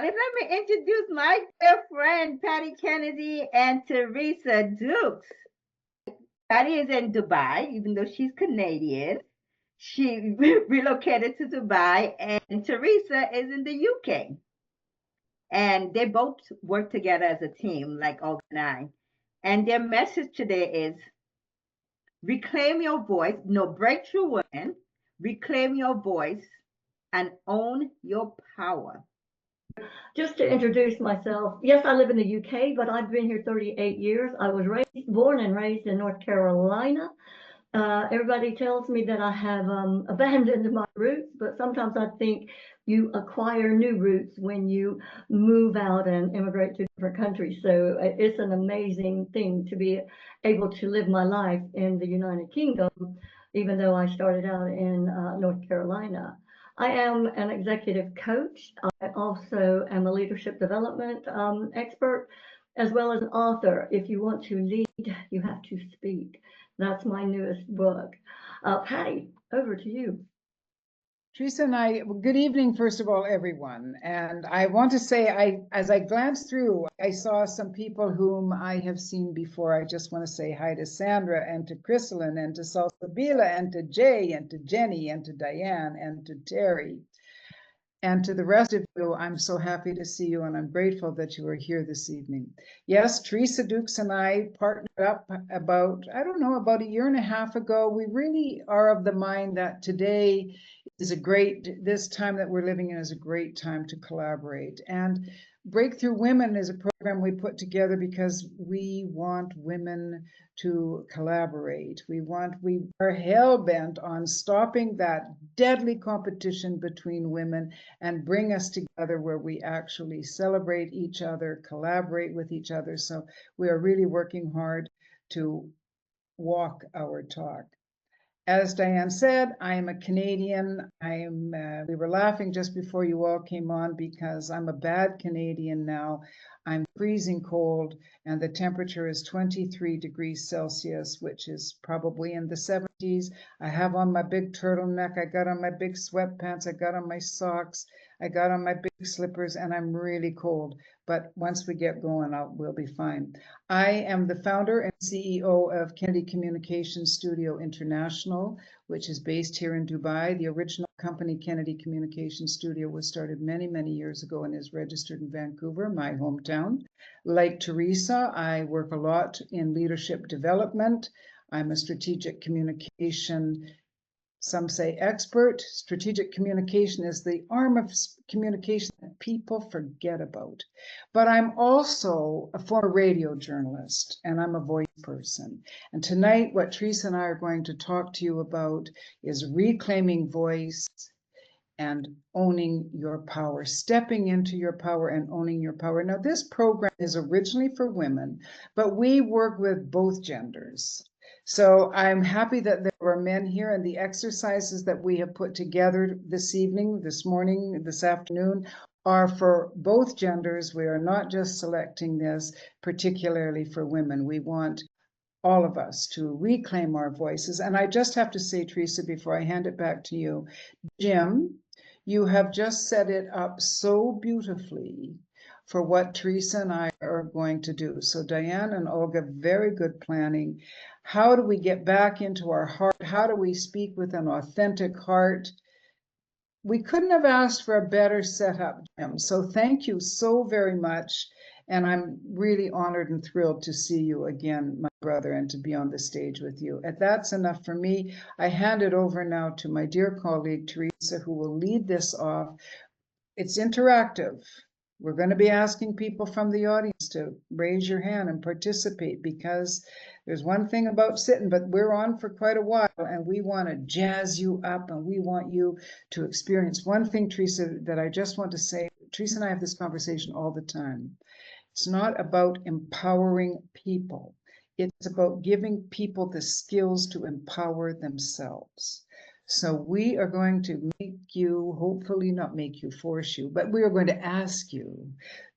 Let me introduce my dear friend, Patty Kennedy and Teresa Dukes. Patty is in Dubai, even though she's Canadian. She relocated to Dubai, and Teresa is in the UK. And they both work together as a team, like Olga and I. And their message today is reclaim your voice, no, breakthrough women, reclaim your voice and own your power. Just to introduce myself, yes, I live in the UK, but I've been here 38 years. I was born and raised in North Carolina. Everybody tells me that I have abandoned my roots, but sometimes I think you acquire new roots when you move out and immigrate to different countries. So it's an amazing thing to be able to live my life in the United Kingdom, even though I started out in North Carolina. I am an executive coach. I also am a leadership development expert, as well as an author. If you want to lead, you have to speak. That's my newest book. Patty, over to you. Teresa and I, good evening, first of all, everyone. And I want to say, as I glanced through, I saw some people whom I have seen before. I just want to say hi to Sandra and to Chrysalin and to Salsabila and to Jay and to Jenny and to Diane and to Terry. And to the rest of you, I'm so happy to see you, and I'm grateful that you are here this evening. Yes, Teresa Dukes and I partnered up about a year and a half ago. We really are of the mind that today is this time that we're living in is a great time to collaborate. And Breakthrough Women is a program we put together because we want women to collaborate. We are hell-bent on stopping that deadly competition between women and bring us together where we actually celebrate each other, collaborate with each other. So we are really working hard to walk our talk. As Diane said, I am a Canadian. We were laughing just before you all came on because I'm a bad Canadian now. I'm freezing cold, and the temperature is 23 degrees Celsius, which is probably in the 70s. I have on my big turtleneck. I got on my big sweatpants. I got on my socks. I got on my big slippers, and I'm really cold. But once we get going, we'll be fine. I am the founder and CEO of Kennedy Communication Studio International, which is based here in Dubai. The original company, Kennedy Communication Studio, was started many, many years ago and is registered in Vancouver, my hometown. Like Teresa, I work a lot in leadership development. I'm a strategic communication, some say expert. Strategic communication is the arm of communication that people forget about. But I'm also a former radio journalist, and I'm a voice person. And tonight, what Teresa and I are going to talk to you about is reclaiming voice and owning your power, stepping into your power and owning your power. Now, this program is originally for women, but we work with both genders. So I'm happy that there are men here, and the exercises that we have put together this evening, this morning, this afternoon are for both genders. We are not just selecting this particularly for women. We want all of us to reclaim our voices. And I just have to say, Teresa, before I hand it back to you, Jim, you have just set it up so beautifully for what Teresa and I are going to do. So Diane and Olga, very good planning. How do we get back into our heart? How do we speak with an authentic heart? We couldn't have asked for a better setup, Jim. So thank you so very much. And I'm really honored and thrilled to see you again, my brother, and to be on the stage with you. And that's enough for me. I hand it over now to my dear colleague, Teresa, who will lead this off. It's interactive. We're going to be asking people from the audience to raise your hand and participate, because there's one thing about sitting, but we're on for quite a while and we want to jazz you up and we want you to experience. One thing, Teresa, that I just want to say, Teresa and I have this conversation all the time. It's not about empowering people. It's about giving people the skills to empower themselves. So we are going to make you, hopefully not make you, force you, but we are going to ask you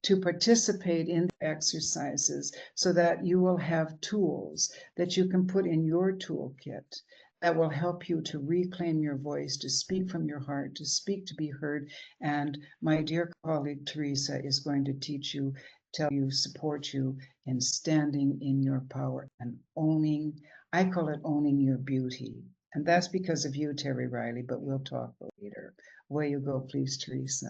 to participate in the exercises so that you will have tools that you can put in your toolkit that will help you to reclaim your voice, to speak from your heart, to speak to be heard. And my dear colleague Teresa is going to teach you, tell you, support you in standing in your power and owning, I call it owning your beauty. And that's because of you, Terry Riley, but we'll talk later. Away you go, please, Teresa.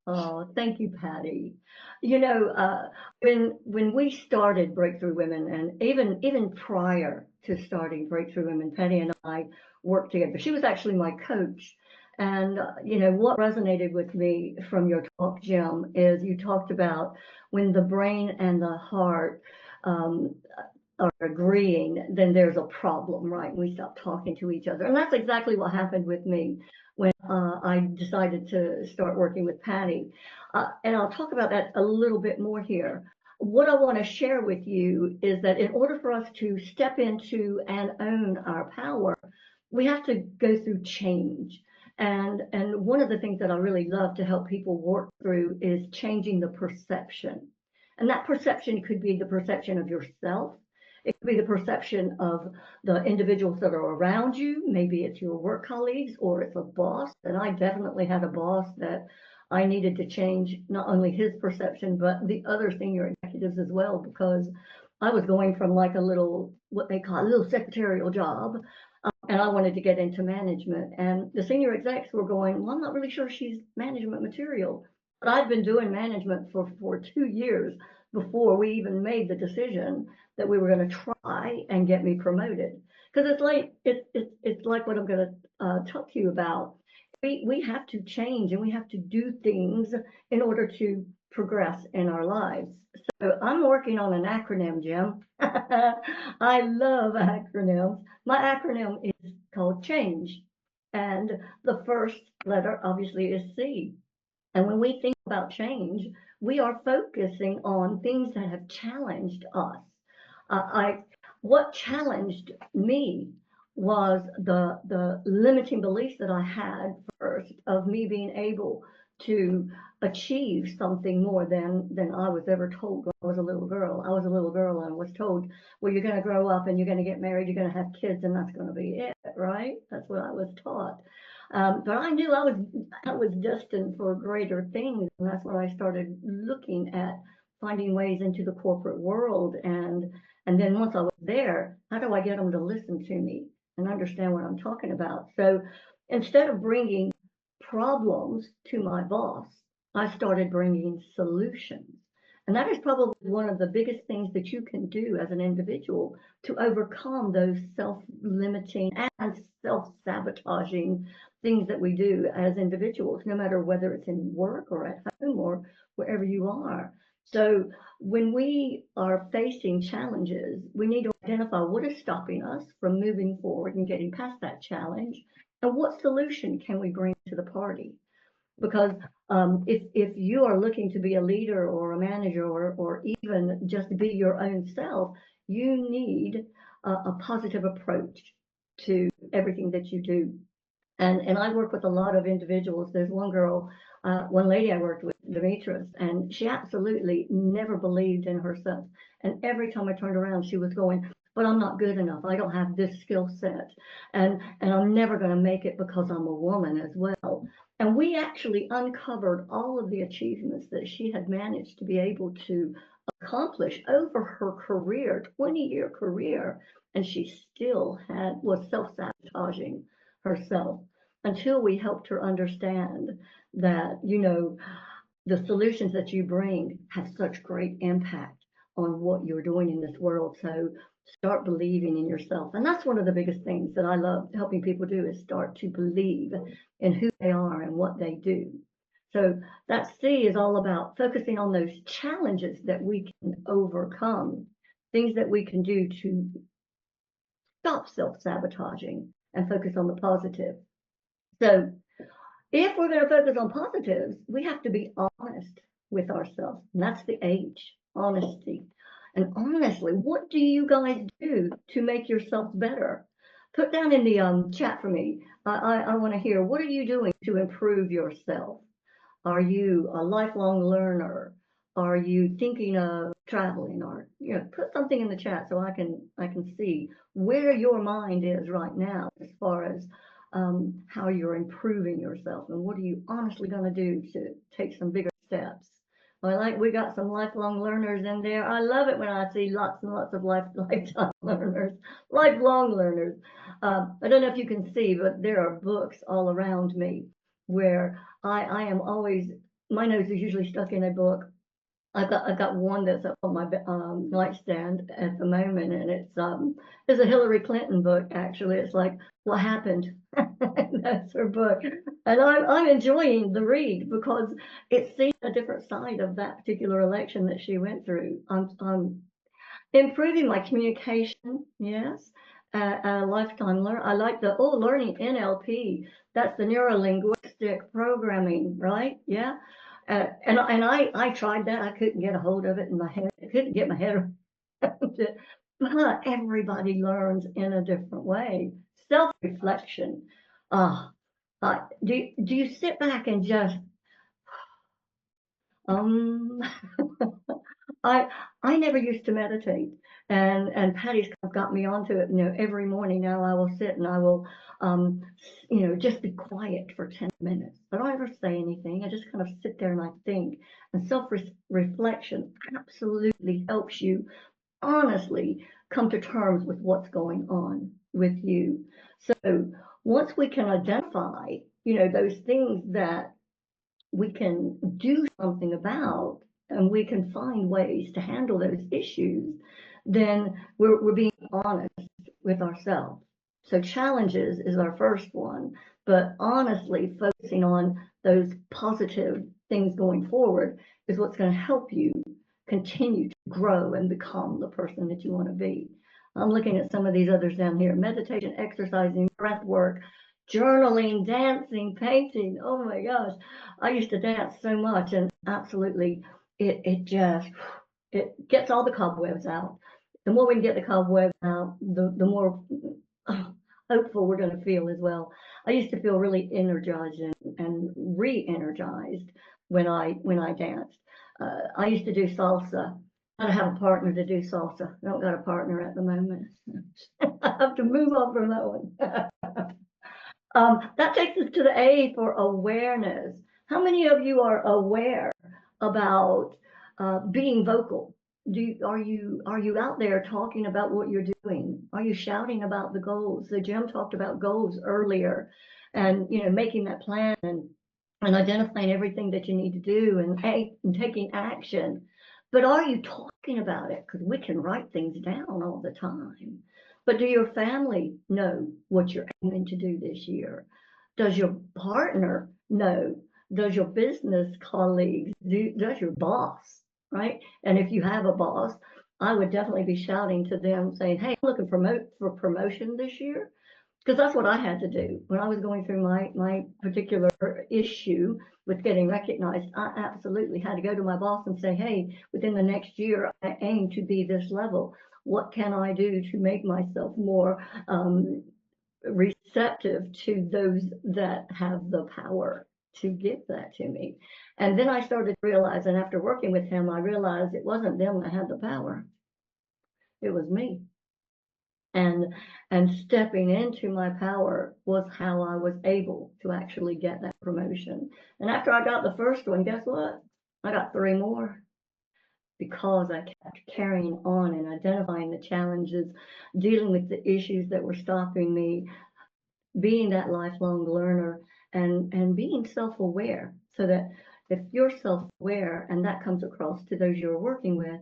Oh, thank you, Patty. You know, when we started Breakthrough Women, and even prior to starting Breakthrough Women, Patty and I worked together. She was actually my coach, and you know what resonated with me from your talk, Jim, is you talked about when the brain and the heart um, are agreeing, then there's a problem, right? We stop talking to each other, and that's exactly what happened with me when I decided to start working with Patty. And I'll talk about that a little bit more here. What I want to share with you is that in order for us to step into and own our power, we have to go through change. And one of the things that I really love to help people work through is changing the perception. And that perception could be the perception of yourself. It could be the perception of the individuals that are around you. Maybe it's your work colleagues or it's a boss. And I definitely had a boss that I needed to change not only his perception, but the other senior executives as well, because I was going from like a little, what they call a little secretarial job. And I wanted to get into management. And the senior execs were going, well, I'm not really sure she's management material. But I'd been doing management for 2 years before we even made the decision that we were going to try and get me promoted. Because it's like what I'm going to talk to you about. We have to change and we have to do things in order to progress in our lives. So I'm working on an acronym, Jim. I love acronyms. My acronym is called CHANGE. And the first letter obviously is C. And when we think about change, we are focusing on things that have challenged us. I what challenged me was the limiting beliefs that I had first of me being able to achieve something more than I was ever told when I was a little girl. I was a little girl and was told, well, you're going to grow up and you're going to get married, you're going to have kids, and that's going to be it, right? That's what I was taught. But I knew I was destined for greater things, and that's when I started looking at finding ways into the corporate world. And then once I was there, how do I get them to listen to me and understand what I'm talking about? So instead of bringing problems to my boss, I started bringing solutions. And that is probably one of the biggest things that you can do as an individual to overcome those self-limiting and self-sabotaging things that we do as individuals, no matter whether it's in work or at home or wherever you are. So when we are facing challenges, we need to identify what is stopping us from moving forward and getting past that challenge, and what solution can we bring to the party. Because if you are looking to be a leader or a manager or even just be your own self, you need a positive approach to everything that you do. And I work with a lot of individuals. There's one girl, one lady I worked with, Demetrius, and she absolutely never believed in herself. And every time I turned around, she was going, but I'm not good enough. I don't have this skill set. And I'm never going to make it because I'm a woman as well. And we actually uncovered all of the achievements that she had managed to be able to accomplish over her career, 20-year career. And she still was self-sabotaging herself until we helped her understand that, you know, the solutions that you bring have such great impact on what you're doing in this world. So start believing in yourself. And that's one of the biggest things that I love helping people do, is start to believe in who they are and what they do. So that C is all about focusing on those challenges that we can overcome, things that we can do to stop self-sabotaging and focus on the positive. So if we're going to focus on positives, we have to be honest with ourselves. And that's the H, honesty. And honestly, what do you guys do to make yourselves better? Put down in the chat for me. I want to hear, what are you doing to improve yourself? Are you a lifelong learner? Are you thinking of traveling, or put something in the chat so I can see where your mind is right now as far as how you're improving yourself, and what are you honestly going to do to take some bigger steps. We got some lifelong learners in there. I love it when I see lots and lots of lifetime learners, lifelong learners. I don't know if you can see, but there are books all around me where I am always, my nose is usually stuck in a book. I've got one that's up on my nightstand at the moment, and it's a Hillary Clinton book. Actually, it's like what happened. That's her book, and I'm enjoying the read because it sees a different side of that particular election that she went through. I'm improving my communication. Yes, a lifetime learn. I like the learning NLP. That's the neuro linguistic programming, right? Yeah. And I tried that. I couldn't get a hold of it in my head. I couldn't get my head around it. But everybody learns in a different way. Self-reflection. Ah, do you sit back and just um I I never used to meditate, and Patty's kind of got me onto it. Every morning now I will sit and I will, just be quiet for 10 minutes. I don't ever say anything. I just kind of sit there and I think. And self-reflection absolutely helps you honestly come to terms with what's going on with you. So once we can identify, those things that we can do something about, and we can find ways to handle those issues, then we're being honest with ourselves. So challenges is our first one, but honestly focusing on those positive things going forward is what's going to help you continue to grow and become the person that you want to be. I'm looking at some of these others down here: meditation, exercising, breath work, journaling, dancing, painting. Oh my gosh, I used to dance so much, and absolutely, it just it gets all the cobwebs out. The more we can get the cobwebs out, the more hopeful we're going to feel as well. I used to feel really energized and re-energized when I danced. I used to do salsa. I have a partner to do salsa. I don't got a partner at the moment. I have to move on from that one. That takes us to the A for awareness. How many of you are aware about being vocal? Are you out there talking about what you're doing? Are you shouting about the goals? So Jim talked about goals earlier, and making that plan, and identifying everything that you need to do, and taking action. But are you talking about it? Because we can write things down all the time. But do your family know what you're aiming to do this year? Does your partner know? Does your business colleagues? Does your boss, right? And if you have a boss, I would definitely be shouting to them saying, hey, I'm looking for promotion this year. Because that's what I had to do when I was going through my particular issue with getting recognized. I absolutely had to go to my boss and say, hey, within the next year, I aim to be this level. What can I do to make myself more receptive to those that have the power to give that to me? And then I started to realize, and after working with him, I realized it wasn't them that had the power. It was me. And stepping into my power was how I was able to actually get that promotion. And after I got the first one, guess what? I got 3 more, because I kept carrying on and identifying the challenges, dealing with the issues that were stopping me, being that lifelong learner, and being self-aware. So that if you're self-aware and that comes across to those you're working with,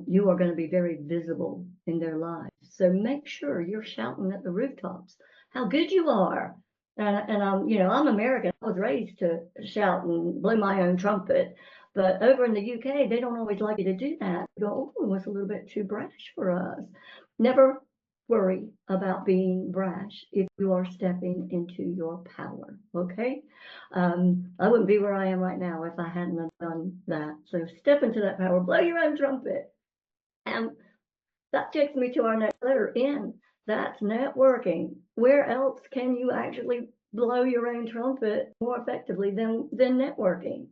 you are going to be very visible in their lives. So make sure you're shouting at the rooftops how good you are. And I'm American. I was raised to shout and blow my own trumpet. But over in the UK, they don't always like you to do that. They go, oh, it's a little bit too brash for us. Never worry about being brash if you are stepping into your power. Okay. I wouldn't be where I am right now if I hadn't done that. So step into that power, blow your own trumpet. And that takes me to our next letter, N. That's networking. Where else can you actually blow your own trumpet more effectively than networking?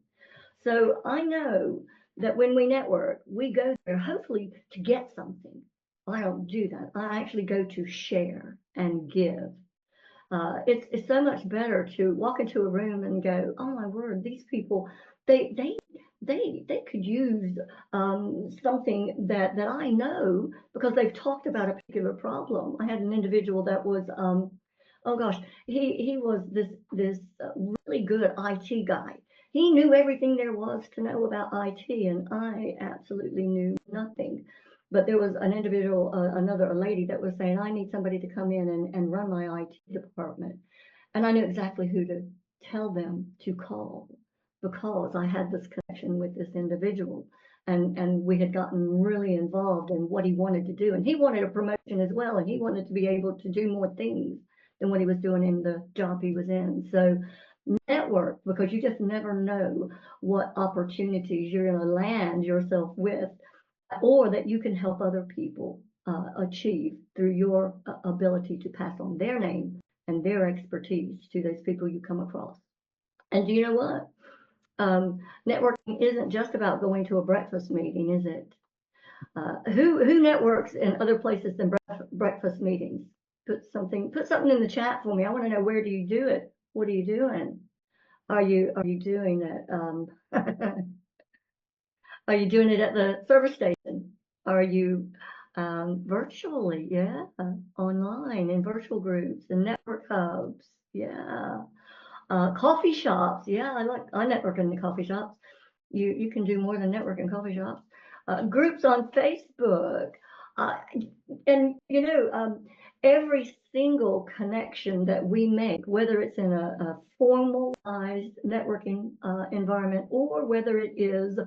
So I know that when we network, we go there hopefully to get something. I don't do that. I actually go to share and give. It's so much better to walk into a room and go, oh my word, these people, they they they could use something that I know because they've talked about a particular problem. I had an individual that was oh gosh, he was this really good IT guy. He knew everything there was to know about IT, and I absolutely knew nothing. But there was an individual, a lady that was saying, I need somebody to come in and run my IT department. And I knew exactly who to tell them to call because I had this connection with this individual. And we had gotten really involved in what he wanted to do. And he wanted a promotion as well. And he wanted to be able to do more things than what he was doing in the job he was in. So network, because you just never know what opportunities you're going to land yourself with, or that you can help other people achieve through your ability to pass on their name and their expertise to those people you come across. And do you know what? Networking isn't just about going to a breakfast meeting, is it? Who networks in other places than breakfast meetings? Put something in the chat for me. I want to know, where do you do it? What are you doing? Are you doing it? Are you doing it at the service station? Are you virtually? Yeah, online in virtual groups and network hubs. Yeah, coffee shops. Yeah, I network in the coffee shops. You can do more than network in coffee shops. Groups on Facebook, uh, and every single connection that we make, whether it's in a formalized networking environment or whether it is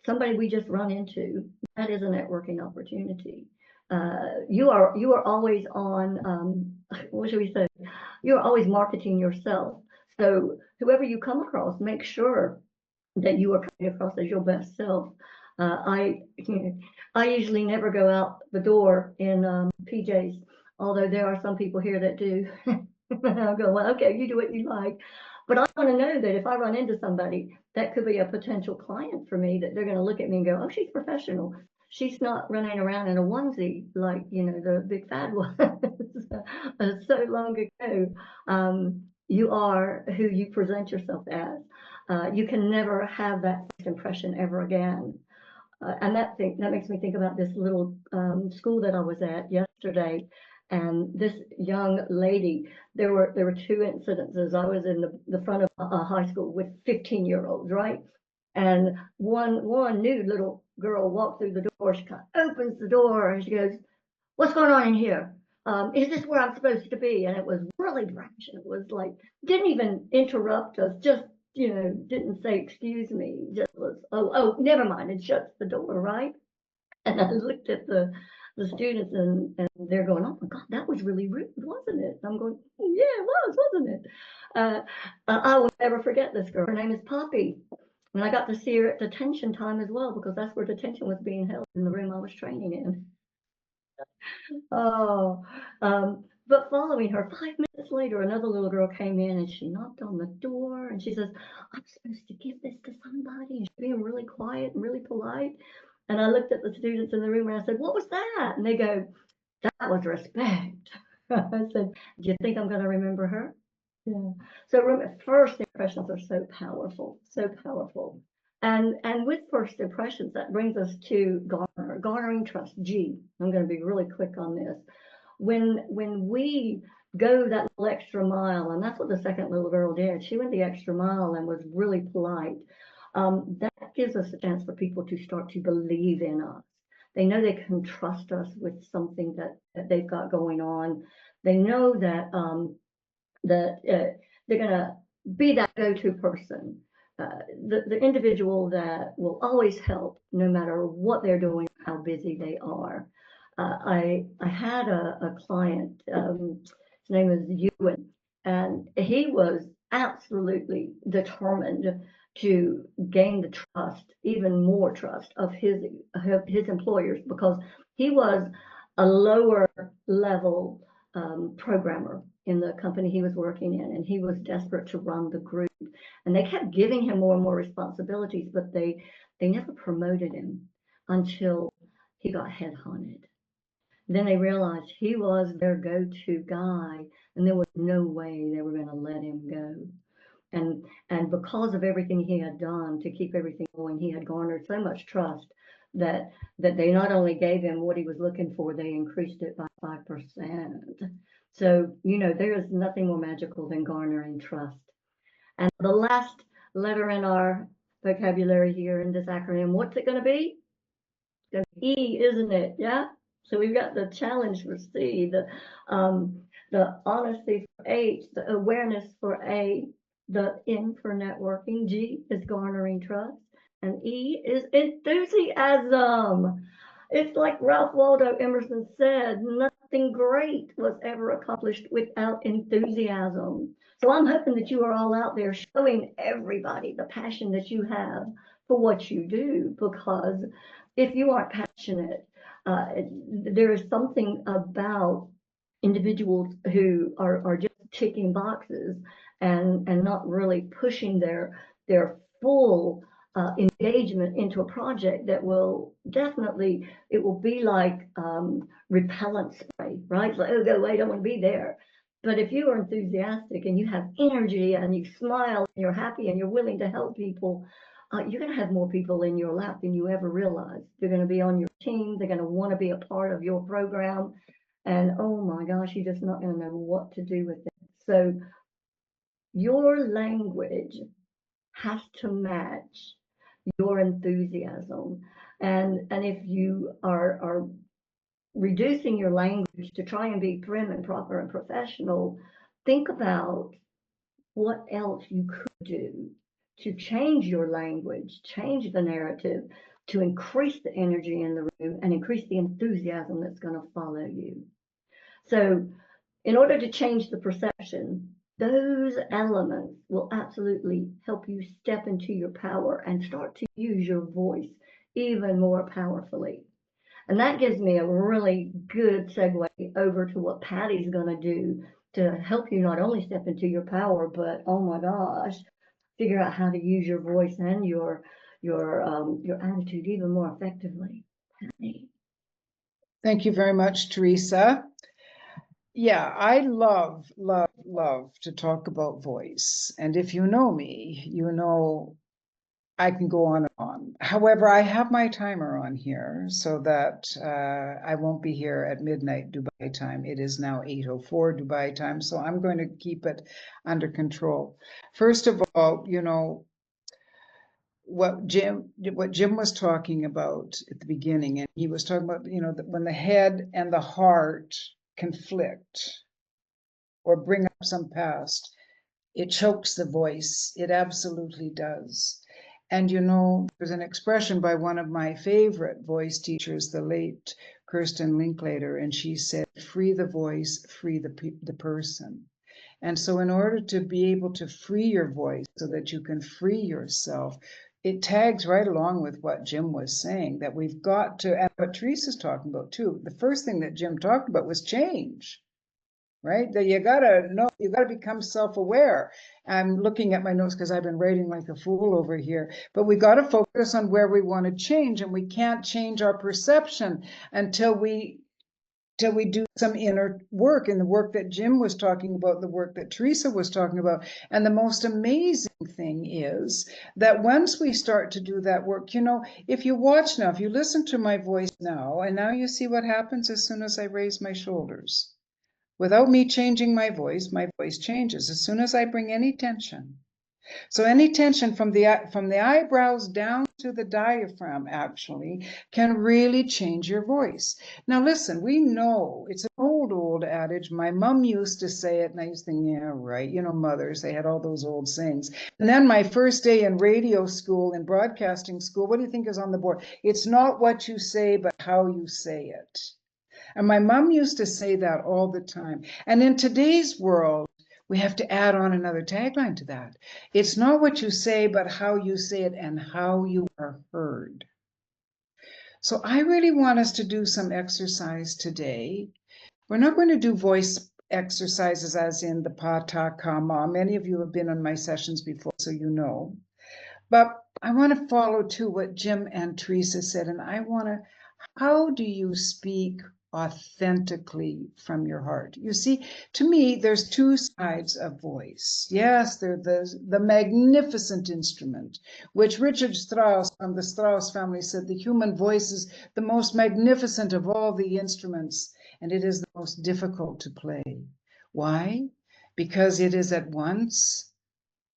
somebody we just run into, that is a networking opportunity. You are always on, what should we say? You are always marketing yourself. So whoever you come across, make sure that you are coming across as your best self. I I usually never go out the door in PJs, although there are some people here that do. I'll go, well, okay, you do what you like. But I want to know that if I run into somebody, that could be a potential client for me, that they're going to look at me and go, oh, she's professional. She's not running around in a onesie like, the big fad was so long ago. You are who you present yourself as. You can never have that first impression ever again. And that makes me think about this little school that I was at yesterday, and this young lady. There were two incidences. I was in the front of a high school with 15-year-olds, right? And one new little girl walked through the door. She kind of opens the door and she goes, "What's going on in here? Is this where I'm supposed to be?" And it was really brash. It was like, didn't even interrupt us, just, didn't say, excuse me, just was, oh, never mind, and shuts the door, right? And I looked at the students, and they're going, oh my God, that was really rude, wasn't it? And I'm going, oh, yeah, it was, wasn't it? I will never forget this girl. Her name is Poppy. And I got to see her at detention time as well, because that's where detention was being held, in the room I was training in. Oh, but following her, 5 minutes later, another little girl came in and she knocked on the door and she says, I'm supposed to give this to somebody. And she's being really quiet and really polite. And I looked at the students in the room and I said, what was that? And they go, that was respect. I said, do you think I'm going to remember her? Yeah. So first impressions are so powerful, so powerful. And with first impressions, that brings us to garnering trust. I'm going to be really quick on this. When we go that little extra mile, and that's what the second little girl did. She went the extra mile and was really polite. That gives us a chance for people to start to believe in us. They know they can trust us with something that they've got going on. They know that they're going to be that go-to person, the individual that will always help no matter what they're doing, how busy they are. I had a client, his name is Ewan, and he was absolutely determined to gain the trust, even more trust, of his employers, because he was a lower level programmer in the company he was working in, and he was desperate to run the group. And they kept giving him more and more responsibilities, but they never promoted him until he got headhunted. Then they realized he was their go-to guy, and there was no way they were going to let him go. And because of everything he had done to keep everything going, he had garnered so much trust that they not only gave him what he was looking for, they increased it by 5%. So, there is nothing more magical than garnering trust. And the last letter in our vocabulary here in this acronym, what's it going to be? The E, isn't it? Yeah. So we've got the challenge for C, the honesty for H, the awareness for A, the N for networking, G is garnering trust, and E is enthusiasm. It's like Ralph Waldo Emerson said, nothing great was ever accomplished without enthusiasm. So I'm hoping that you are all out there showing everybody the passion that you have for what you do, because if you aren't passionate, there is something about individuals who are just ticking boxes and not really pushing their full engagement into a project that will definitely, it will be like repellent spray, right? It's like, oh, go away, I don't want to be there. But if you are enthusiastic and you have energy and you smile and you're happy and you're willing to help people, you're going to have more people in your lap than you ever realized. They're going to be on your team. They're going to want to be a part of your program. And oh my gosh, you're just not going to know what to do with it. So your language has to match your enthusiasm. And if you are reducing your language to try and be prim and proper and professional, think about what else you could do to change your language, change the narrative, to increase the energy in the room and increase the enthusiasm that's going to follow you. So in order to change the perception, those elements will absolutely help you step into your power and start to use your voice even more powerfully. And that gives me a really good segue over to what Patty's going to do to help you not only step into your power, but oh my gosh, figure out how to use your voice and your attitude even more effectively. Patty. Thank you very much, Teresa. Yeah, I love, love, love to talk about voice. And if you know me, you know I can go on and on. However, I have my timer on here so that I won't be here at midnight Dubai time. It is now 8:04 Dubai time, so I'm going to keep it under control. First of all, what Jim was talking about at the beginning, and he was talking about, that when the head and the heart conflict or bring up some past, it chokes the voice. It absolutely does. And there's an expression by one of my favorite voice teachers, the late Kirsten Linklater, and she said, free the voice, free the person. And so in order to be able to free your voice so that you can free yourself, it tags right along with what Jim was saying, that we've got to, and what Teresa's talking about too. The first thing that Jim talked about was change. Right? That you gotta become self-aware. I'm looking at my notes because I've been writing like a fool over here. But we got to focus on where we want to change, and we can't change our perception until we do some inner work, and the work that Jim was talking about, the work that Teresa was talking about. And the most amazing thing is that once we start to do that work, if you watch now, if you listen to my voice now, and now you see what happens as soon as I raise my shoulders. Without me changing my voice changes as soon as I bring any tension. So any tension from the eyebrows down to the diaphragm actually can really change your voice. Now listen, we know it's an old adage. My mom used to say it, and I used to think, yeah, right. Mothers, they had all those old sayings. And then my first day in radio school, in broadcasting school, what do you think is on the board? It's not what you say, but how you say it. And my mom used to say that all the time. And in today's world, we have to add on another tagline to that. It's not what you say, but how you say it and how you are heard. So I really want us to do some exercise today We're not going to do voice exercises as in the pa, ta, ka, ma. Many of you have been on my sessions before, so you know. But I want to follow too what Jim and Teresa said, and I want to, how do you speak authentically from your heart? You see, to me, there's two sides of voice. Yes, there's the magnificent instrument, which Richard Strauss from the Strauss family said the human voice is the most magnificent of all the instruments, and it is the most difficult to play. Why? Because it is at once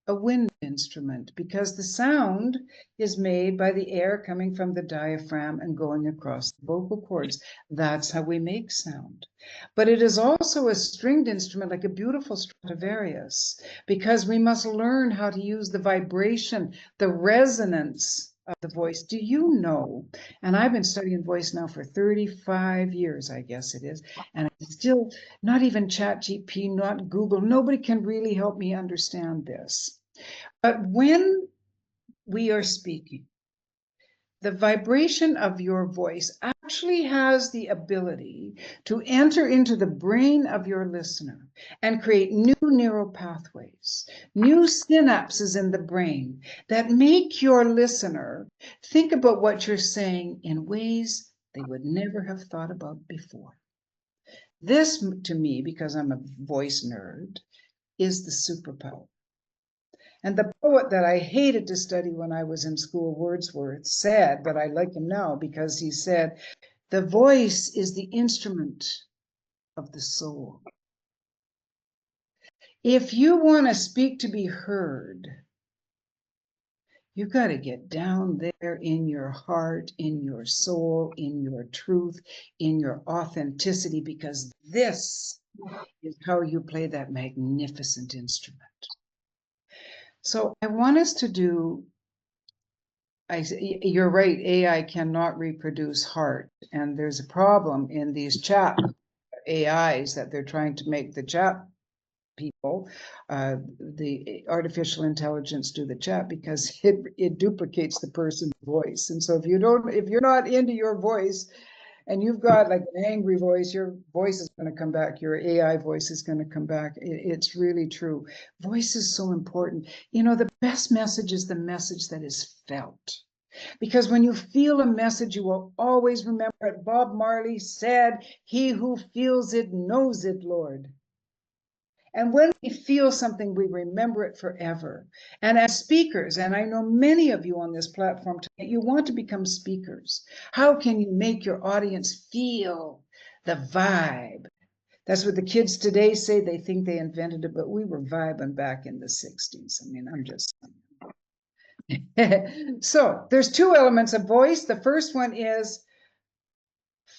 a wind instrument, because the sound is made by the air coming from the diaphragm and going across the vocal cords. That's how we make sound. But it is also a stringed instrument, like a beautiful Stradivarius, because we must learn how to use the vibration, the resonance of the voice. Do you know? And I've been studying voice now for 35 years, I guess it is, and I still, not even ChatGPT, not Google, nobody can really help me understand this. But when we are speaking, the vibration of your voice actually has the ability to enter into the brain of your listener and create new neural pathways, new synapses in the brain that make your listener think about what you're saying in ways they would never have thought about before. This, to me, because I'm a voice nerd, is the superpower. And the poet that I hated to study when I was in school, Wordsworth, said, but I like him now because he said, the voice is the instrument of the soul. If you want to speak to be heard, you got to get down there in your heart, in your soul, in your truth, in your authenticity, because this is how you play that magnificent instrument. So I want us to do, you're right, AI cannot reproduce heart. And there's a problem in these chat AIs that they're trying to make the chat people, the artificial intelligence do the chat because it duplicates the person's voice. And so if you're not into your voice and you've got like an angry voice, your voice is going to come back, your AI voice is going to come back. It's really true. Voice is so important. You know, the best message is the message that is felt. Because when you feel a message, you will always remember it. Bob Marley said, "He who feels it knows it, Lord." And when we feel something, we remember it forever. And as speakers, and I know many of you on this platform tonight, you want to become speakers. How can you make your audience feel the vibe? That's what the kids today say. They think they invented it, but we were vibing back in the 60s. I mean, I'm just so there's two elements of voice. The first one is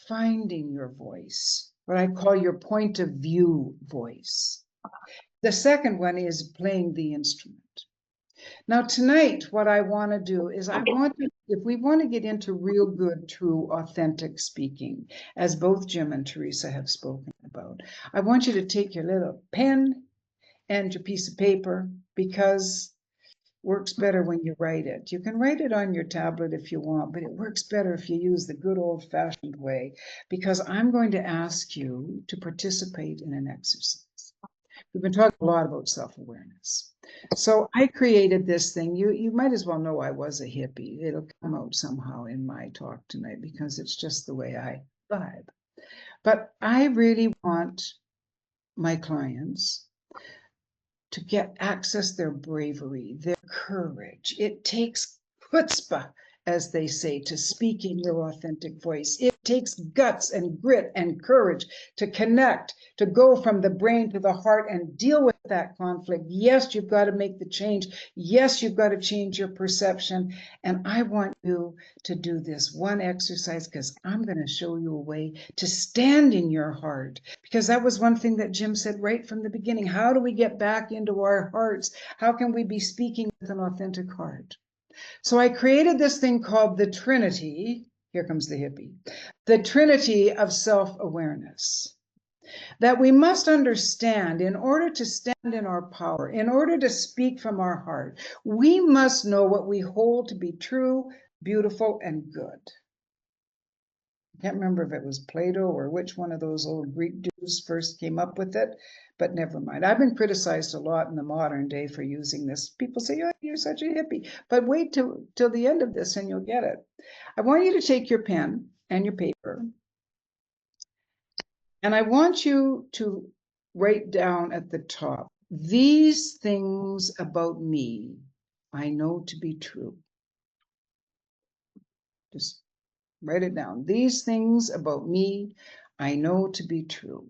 finding your voice, what I call your point of view voice. The second one is playing the instrument. Now tonight, what I want to do is if we want to get into real good, true, authentic speaking, as both Jim and Teresa have spoken about, I want you to take your little pen and your piece of paper, because works better when you write it. You can write it on your tablet if you want, but it works better if you use the good old-fashioned way, because I'm going to ask you to participate in an exercise. We've been talking a lot about self-awareness. So I created this thing. You might as well know I was a hippie. It'll come out somehow in my talk tonight because it's just the way I vibe. But I really want my clients to access their bravery, their courage. It takes chutzpah, as they say, to speak in your authentic voice. It takes guts and grit and courage to connect, to go from the brain to the heart and deal with that conflict. Yes, you've got to make the change. Yes, you've got to change your perception. And I want you to do this one exercise, because I'm going to show you a way to stand in your heart. Because that was one thing that Jim said right from the beginning. How do we get back into our hearts? How can we be speaking with an authentic heart? So I created this thing called the Trinity. Here comes the hippie. The Trinity of self-awareness. That we must understand, in order to stand in our power, in order to speak from our heart, we must know what we hold to be true, beautiful, and good. can't remember if it was Plato or which one of those old Greek dudes first came up with it, but never mind. I've been criticized a lot in the modern day for using this. People say, oh, you're such a hippie, but wait till the end of this and you'll get it. I want you to take your pen and your paper, and I want you to write down at the top, these things about me I know to be true. Just write it down. These things about me I know to be true.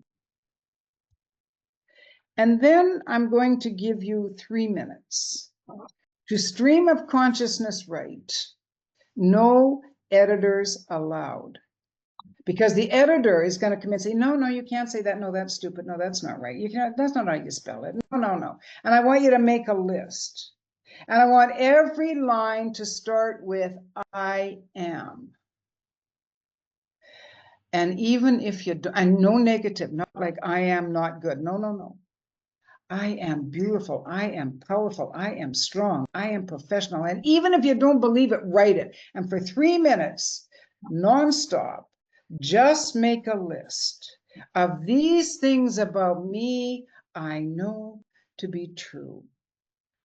And then I'm going to give you 3 minutes to stream of consciousness right. No editors allowed. Because the editor is going to come and say, no, you can't say that. No, that's stupid. No, that's not right. You can't, that's not how you spell it. No. And I want you to make a list. And I want every line to start with I am. And even if you do, and no negative, not like I am not good. No. I am beautiful. I am powerful. I am strong. I am professional. And even if you don't believe it, write it. And for 3 minutes, nonstop, just make a list of these things about me I know to be true.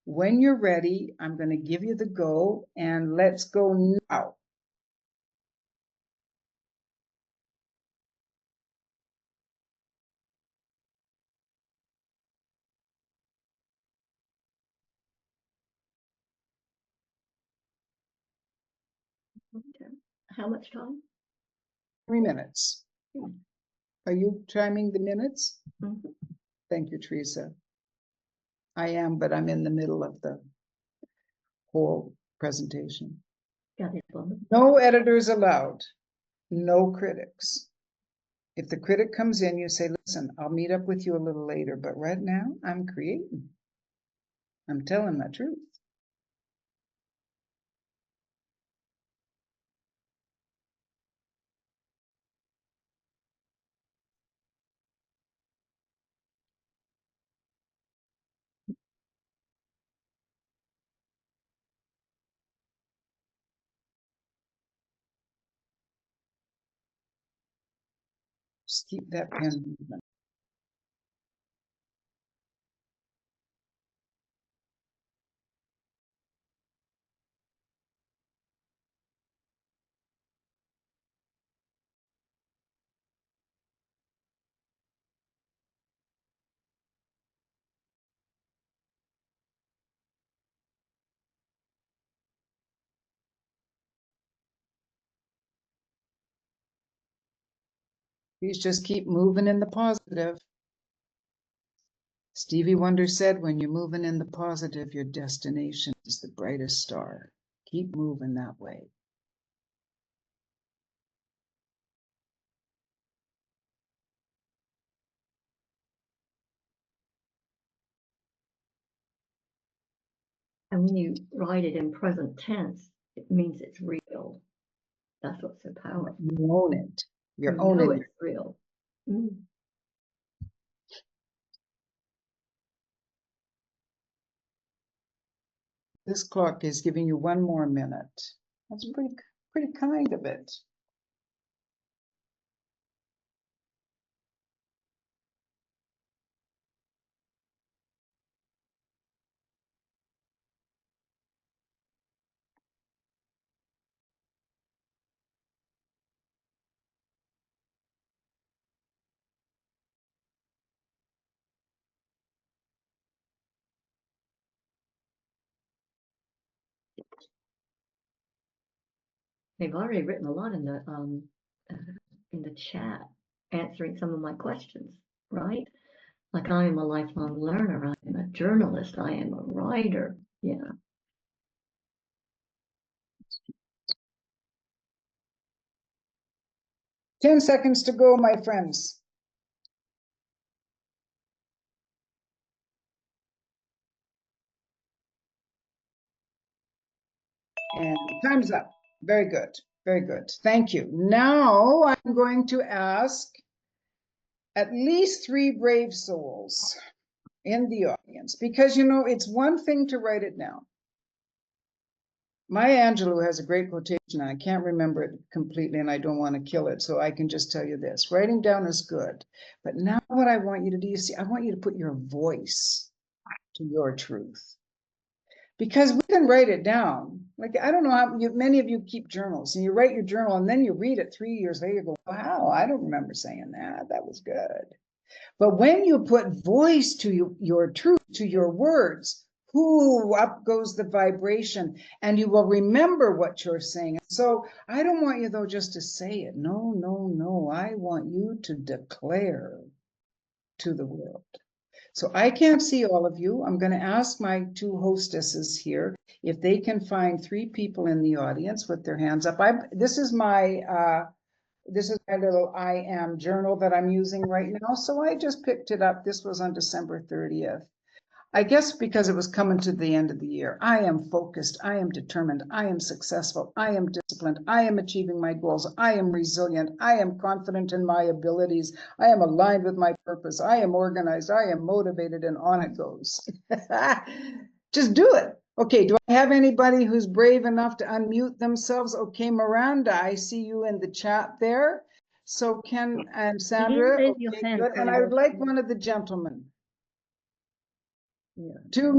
When you're ready, I'm going to give you the go, and let's go now. Okay. How much time? 3 minutes. Are you timing the minutes? Mm-hmm. Thank you, Teresa. I am, but I'm in the middle of the whole presentation. Got it. No editors allowed, no critics. If the critic comes in, you say, listen, I'll meet up with you a little later, but right now I'm creating. I'm telling the truth. Just keep that pen moving. Please just keep moving in the positive. Stevie Wonder said, when you're moving in the positive, your destination is the brightest star. Keep moving that way. And when you write it in present tense, it means it's real. That's what's so powerful. You own it. You're You owning know it. it's real. Mm. This clock is giving you 1 more minute. That's pretty kind of it. They've already written a lot in the chat, answering some of my questions, right? Like, I am a lifelong learner. I am a journalist. I am a writer. Yeah. 10 seconds to go, my friends. And time's up. Very good. Very good. Thank you. Now I'm going to ask at least 3 brave souls in the audience, because, you know, it's one thing to write it down. Maya Angelou has a great quotation. I can't remember it completely and I don't want to kill it. So I can just tell you this. Writing down is good. But now what I want you to do, you see, I want you to put your voice to your truth. Because we can write it down. Like, I don't know how many of you keep journals and you write your journal and then you read it 3 years later, you go, wow, I don't remember saying that. That was good. But when you put voice to your truth, to your words, up goes the vibration and you will remember what you're saying. So I don't want you though just to say it. No, no, no. I want you to declare to the world. So I can't see all of you. I'm going to ask my two hostesses here if they can find 3 people in the audience with their hands up. This is my little I am journal that I'm using right now. So I just picked it up. This was on December 30th. I guess because it was coming to the end of the year. I am focused. I am determined. I am successful. I am disciplined. I am achieving my goals. I am resilient. I am confident in my abilities. I am aligned with my purpose. I am organized. I am motivated, and on it goes. Just do it. Okay, do I have anybody who's brave enough to unmute themselves? Okay, Miranda, I see you in the chat there. So Ken and Sandra, Raise your okay, hand, good. And I would like one of the gentlemen. Yeah. 2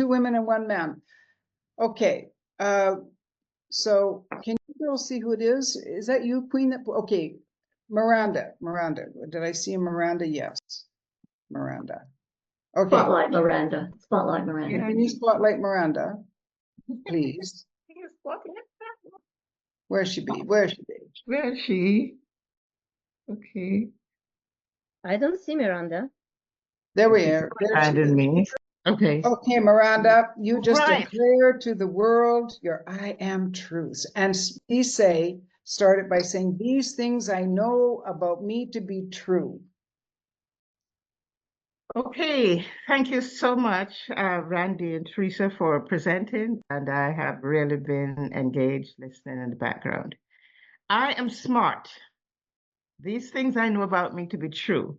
women and 1 man. Okay. So can you girls see who it is? Is that you, Queen? Okay. Miranda. Did I see Miranda? Yes. Miranda. Okay. Spotlight Miranda. Spotlight Miranda. Can you spotlight Miranda, please? Where she be? Where she be? Where is she? Okay. I don't see Miranda. There we are. There she is. Me. Okay. Okay, Miranda, you just Right. declare to the world your I am truths. And please start it by saying, these things I know about me to be true. Okay, thank you so much, Randy and Teresa, for presenting, and I have really been engaged listening in the background. I am smart. These things I know about me to be true.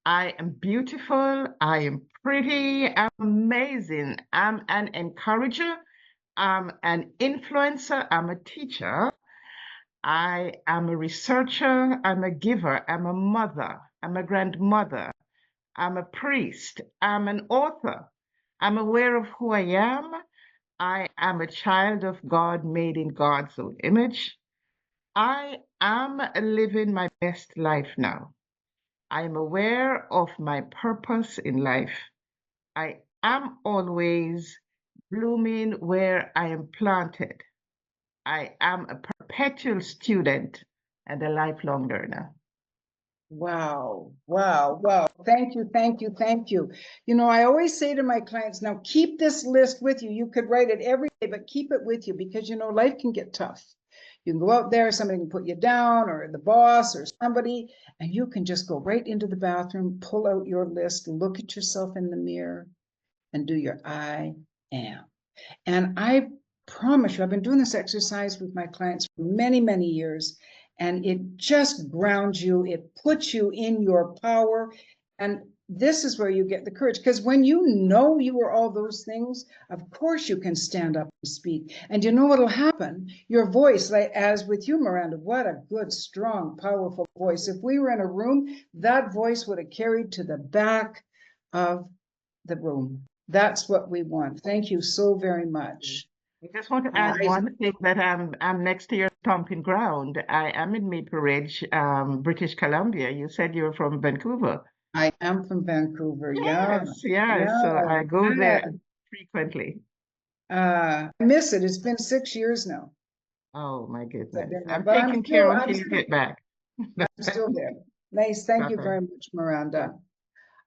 I am beautiful. I am pretty. I'm amazing. I'm an encourager. I'm an influencer. I'm a teacher. I am a researcher. I'm a giver. I'm a mother. I'm a grandmother. I'm a priest. I'm an author. I'm aware of who I am. I am a child of God made in God's own image. I am living my best life now. I am aware of my purpose in life. I am always blooming where I am planted. I am a perpetual student and a lifelong learner. Wow, wow, wow. Thank you, thank you, thank you. You know, I always say to my clients, now keep this list with you. You could write it every day, but keep it with you because, you know, life can get tough. You can go out there, somebody can put you down, or the boss or somebody, and you can just go right into the bathroom, pull out your list, look at yourself in the mirror, and do your I am. And I promise you, I've been doing this exercise with my clients for many, many years, and it just grounds you. It puts you in your power. And this is where you get the courage. Because when you know you are all those things, of course you can stand up and speak. And you know what'll happen? Your voice, like as with you, Miranda, what a good, strong, powerful voice. If we were in a room, that voice would have carried to the back of the room. That's what we want. Thank you so very much. I just want to add one thing that I'm next to your stomping ground. I am in Maple Ridge, British Columbia. You said you were from Vancouver. I am from Vancouver. Yeah. Yes. So I go Yeah. there frequently. I miss it. It's been 6 years now. Oh my goodness. been there, I'm but I'm taking still- care I'm until you still- get back. I'm still there. Nice. Thank you Okay. very much, Miranda.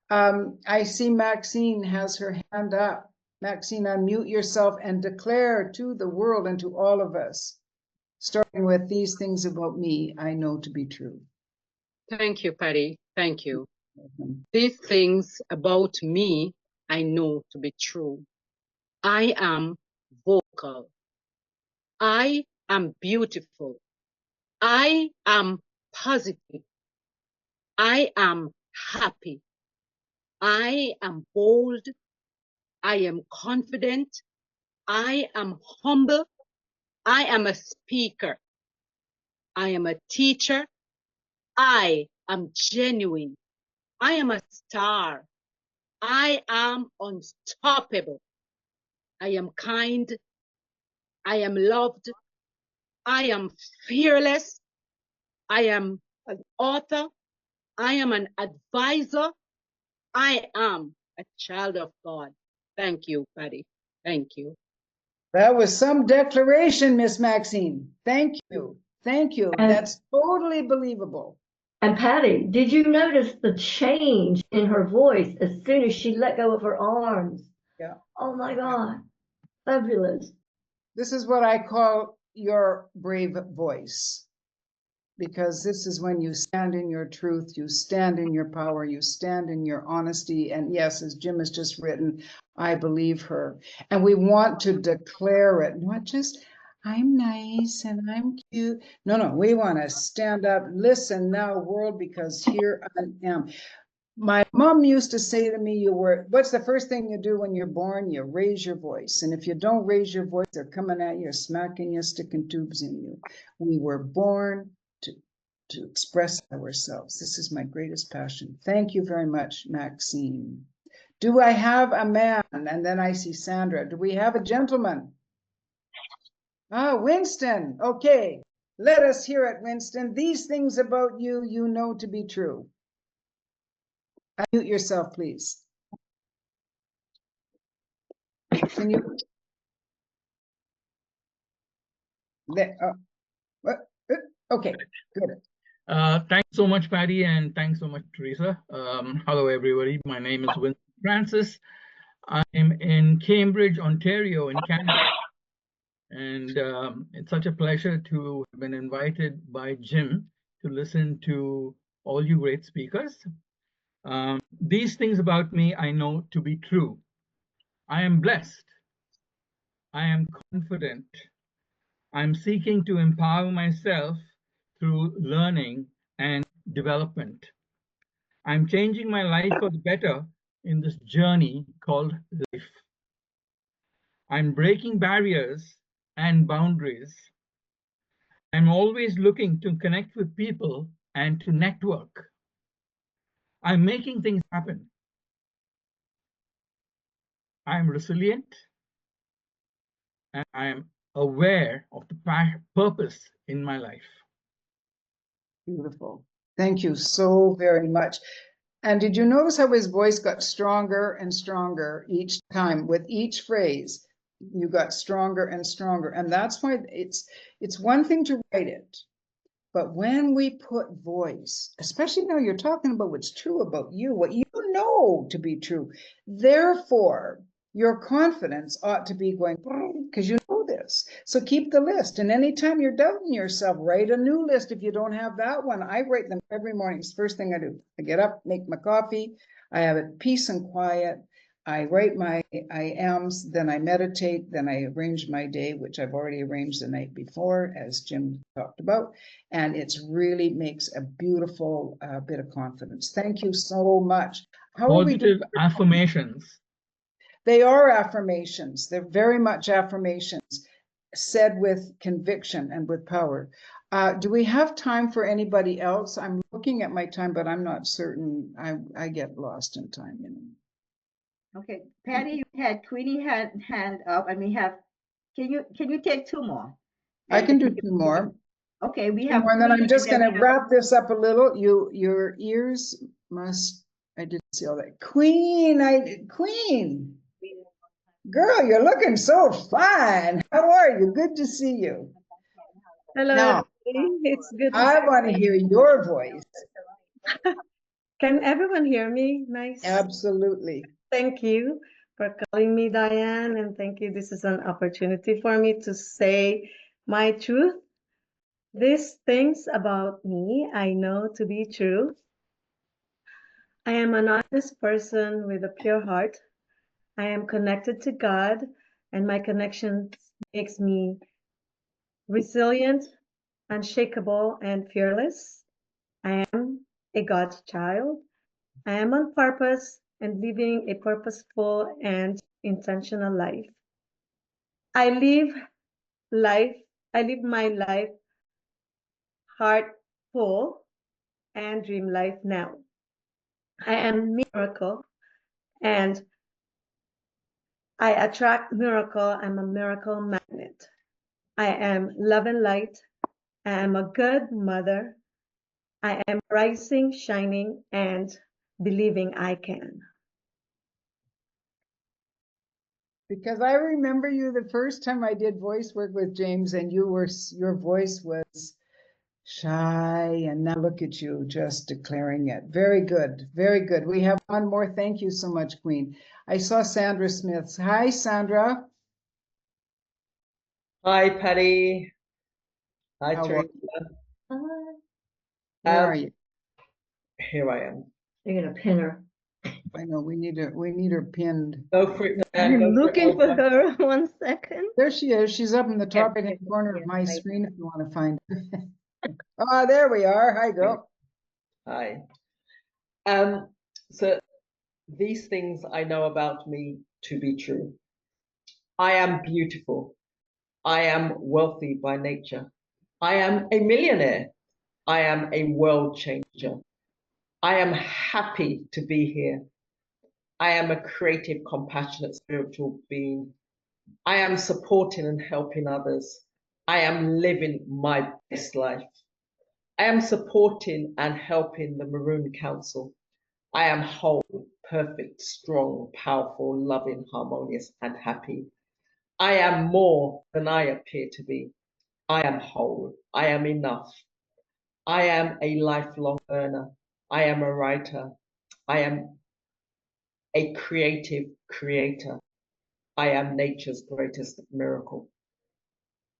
I see Maxine has her hand up. Maxine, unmute yourself and declare to the world and to all of us, starting with these things about me, I know to be true. Thank you, Paddy. Thank you. These things about me, I know to be true. I am vocal. I am beautiful. I am positive. I am happy. I am bold. I am confident. I am humble. I am a speaker. I am a teacher. I am genuine. I am a star. I am unstoppable. I am kind. I am loved. I am fearless. I am an author. I am an advisor. I am a child of God. Thank you, Paddy. Thank you. That was some declaration, Miss Maxine. Thank you. Thank you. And That's totally believable. And Patty, did you notice the change in her voice as soon as she let go of her arms? Yeah. Oh my God, fabulous. This is what I call your brave voice, because this is when you stand in your truth, you stand in your power, you stand in your honesty. And yes, as Jim has just written, I believe her. And we want to declare it, not just, I'm nice and I'm cute. No, no, we want to stand up. Listen now, world, because here I am. My mom used to say to me, what's the first thing you do when you're born? You raise your voice. And if you don't raise your voice, they're coming at you, smacking you, sticking tubes in you. We were born to express ourselves. This is my greatest passion. Thank you very much, Maxine. Do I have a man? And then I see Sandra. Do we have a gentleman? Ah, Winston. Okay. Let us hear it, Winston. These things about you, you know to be true. Unmute yourself, please. Can you? Okay, good. Thanks so much, Paddy, and thanks so much, Teresa. Hello, everybody. My name is Winston Francis. I'm in Cambridge, Ontario, in Canada. And it's such a pleasure to have been invited by Jim to listen to all you great speakers. These things about me I know to be true. I am blessed. I am confident. I'm seeking to empower myself through learning and development. I'm changing my life for the better in this journey called life. I'm breaking barriers and boundaries. I'm always looking to connect with people and to network. I'm making things happen. I'm resilient and I'm aware of the purpose in my life. Beautiful. Thank you so very much. And did you notice how his voice got stronger and stronger each time with each phrase? You got stronger and stronger. And that's why it's one thing to write it, but when we put voice, especially now you're talking about what's true about you, what you know to be true, therefore your confidence ought to be going because you know this. So keep the list. And anytime you're doubting yourself, write a new list. If you don't have that one, I write them every morning. It's the first thing I do. I get up, make my coffee. I have it peace and quiet. I write my I ams, then I meditate, then I arrange my day, which I've already arranged the night before, as Jim talked about. And it really makes a beautiful bit of confidence. Thank you so much. How are we Positive doing? affirmations. They are affirmations. They're very much affirmations said with conviction and with power. Do we have time for anybody else? I'm looking at my time, but I'm not certain. I get lost in time, you know. Okay, Patty, you had Queenie hand up, and we have. Can you take two more? I And can do two more. Okay, we Two have more, and then I'm Queenie, just and going then to we have. wrap this up a little. Your ears must. I didn't see all that. Queen. Girl, you're looking so fine. How are you? Good to see you. Hello, Now, everybody. It's good to I want to hear your voice. Can everyone hear me? Nice. Absolutely. Thank you for calling me Diane, and thank you. This is an opportunity for me to say my truth. These things about me I know to be true. I am an honest person with a pure heart. I am connected to God, and my connection makes me resilient, unshakable, and fearless. I am a God child. I am on purpose and living a purposeful and intentional life. I live life I live my life heart full and dream life now. I am miracle and I attract miracle. I'm a miracle magnet. I am love and light. I am a good mother. I am rising, shining, and believing I can. Because I remember you the first time I did voice work with James, and your voice was shy, and now look at you just declaring it. Very good, very good. We have one more. Thank you so much, Queen. I saw Sandra Smith. Hi, Sandra. Hi, Paddy. Hi, How are Teresa. you? Where are you? Here I am. You're gonna pin her. I know we need her pinned. Go for it, man. I'm Go for it, looking for Olga. her. 1 second. There she is. She's up in the top right-hand corner of my screen if you want to find her. Ah, there we are. Hi, girl. Hi. So these things I know about me to be true. I am beautiful. I am wealthy by nature. I am a millionaire. I am a world changer. I am happy to be here. I am a creative, compassionate, spiritual being. I am supporting and helping others. I am living my best life. I am supporting and helping the Maroon Council. I am whole, perfect, strong, powerful, loving, harmonious, and happy. I am more than I appear to be. I am whole. I am enough. I am a lifelong learner. I am a writer. I am a creative creator. I am nature's greatest miracle.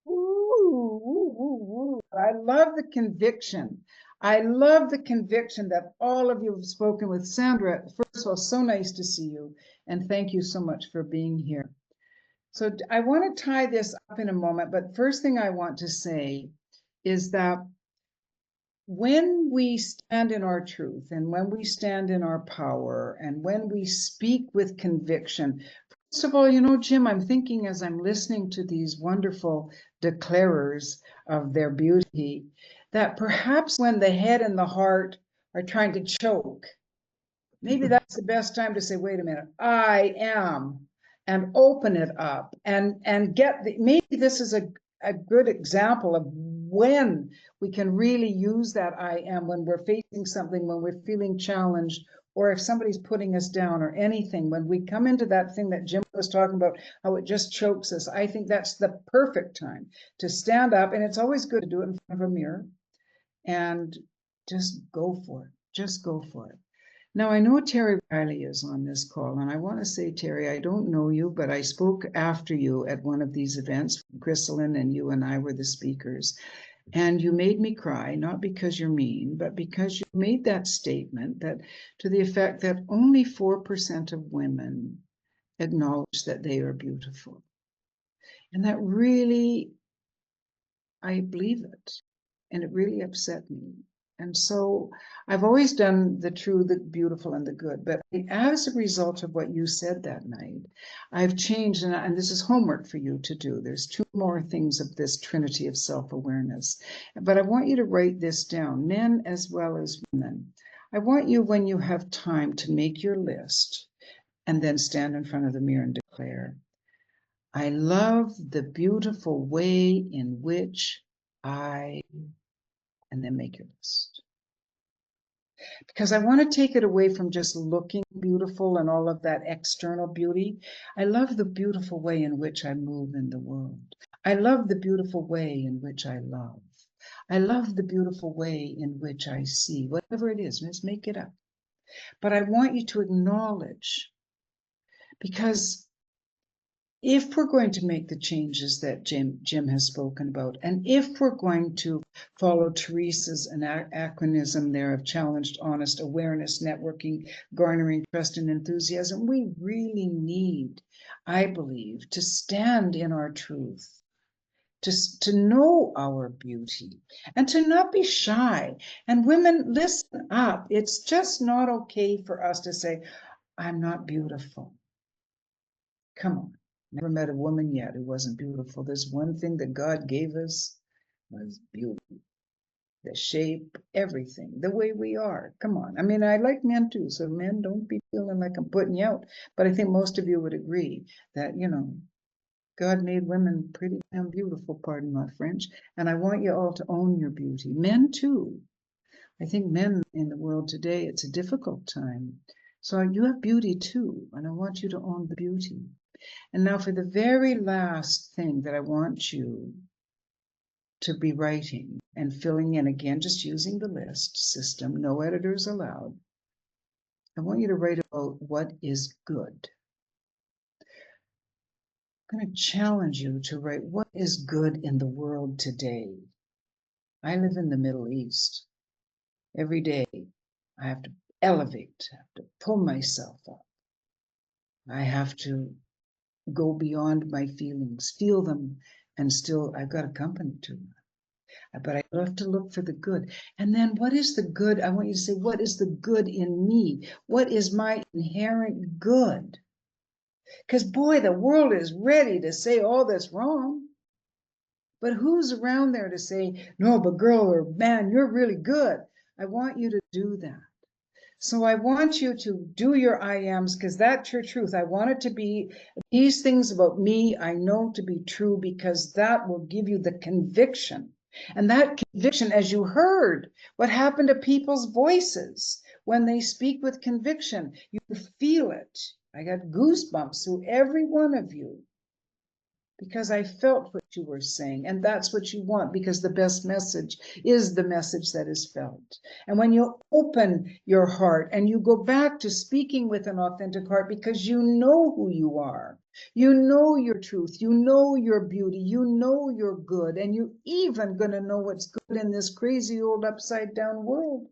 Ooh. I love the conviction. I love the conviction that all of you have spoken with. Sandra, first of all, so nice to see you. And thank you so much for being here. So I want to tie this up in a moment, but first thing I want to say is that when we stand in our truth and when we stand in our power and when we speak with conviction, first of all, you know, Jim, I'm thinking as I'm listening to these wonderful declarers of their beauty, that perhaps when the head and the heart are trying to choke, maybe that's the best time to say, wait a minute, I am, and open it up and get the, maybe this is a good example of when we can really use that I am, when we're facing something, when we're feeling challenged, or if somebody's putting us down or anything, when we come into that thing that Jim was talking about, how it just chokes us. I think that's the perfect time to stand up, and it's always good to do it in front of a mirror and just go for it. Just go for it. Now, I know Terry Riley is on this call, and I want to say, Terry, I don't know you, but I spoke after you at one of these events. Chrysalin and you and I were the speakers, and you made me cry, not because you're mean, but because you made that statement that to the effect that only 4% of women acknowledge that they are beautiful. And that really, I believe it, and it really upset me. And so I've always done the true, the beautiful, and the good. But as a result of what you said that night, I've changed, and this is homework for you to do. There's 2 more things of this trinity of self-awareness. But I want you to write this down, men as well as women. I want you, when you have time, to make your list and then stand in front of the mirror and declare, I love the beautiful way in which and then make your list. Because I want to take it away from just looking beautiful and all of that external beauty. I love the beautiful way in which I move in the world. I love the beautiful way in which I love. I love the beautiful way in which I see, whatever it is, let's make it up. But I want you to acknowledge, because if we're going to make the changes that Jim has spoken about, and if we're going to follow Teresa's acronym there of challenged, honest, awareness, networking, garnering trust and enthusiasm, we really need, I believe, to stand in our truth, to know our beauty, and to not be shy. And women, listen up. It's just not okay for us to say, I'm not beautiful. Come on. Never met a woman yet who wasn't beautiful. There's one thing that God gave us was beauty. The shape, everything, the way we are. Come on. I mean, I like men too, so men, don't be feeling like I'm putting you out. But I think most of you would agree that, you know, God made women pretty damn beautiful, pardon my French. And I want you all to own your beauty. Men too. I think men in the world today, it's a difficult time. So you have beauty too, and I want you to own the beauty. And now for the very last thing that I want you to be writing and filling in, again, just using the list system, no editors allowed. I want you to write about what is good. I'm going to challenge you to write what is good in the world today. I live in the Middle East. Every day I have to elevate, I have to pull myself up. I have to go beyond my feelings, feel them, and still I've got a company to them. But I have to look for the good. And then what is the good? I want you to say, what is the good in me? What is my inherent good? Because boy, the world is ready to say all that's wrong. But who's around there to say, no, but girl or man, you're really good. I want you to do that. So I want you to do your I ams because that's your truth. I want it to be these things about me I know to be true because that will give you the conviction. And that conviction, as you heard, what happened to people's voices when they speak with conviction, you feel it. I got goosebumps through every one of you because I felt what you were saying. And that's what you want because the best message is the message that is felt. And when you open your heart and you go back to speaking with an authentic heart because you know who you are, you know your truth, you know your beauty, you know you're good, and you're even going to know what's good in this crazy old upside down world.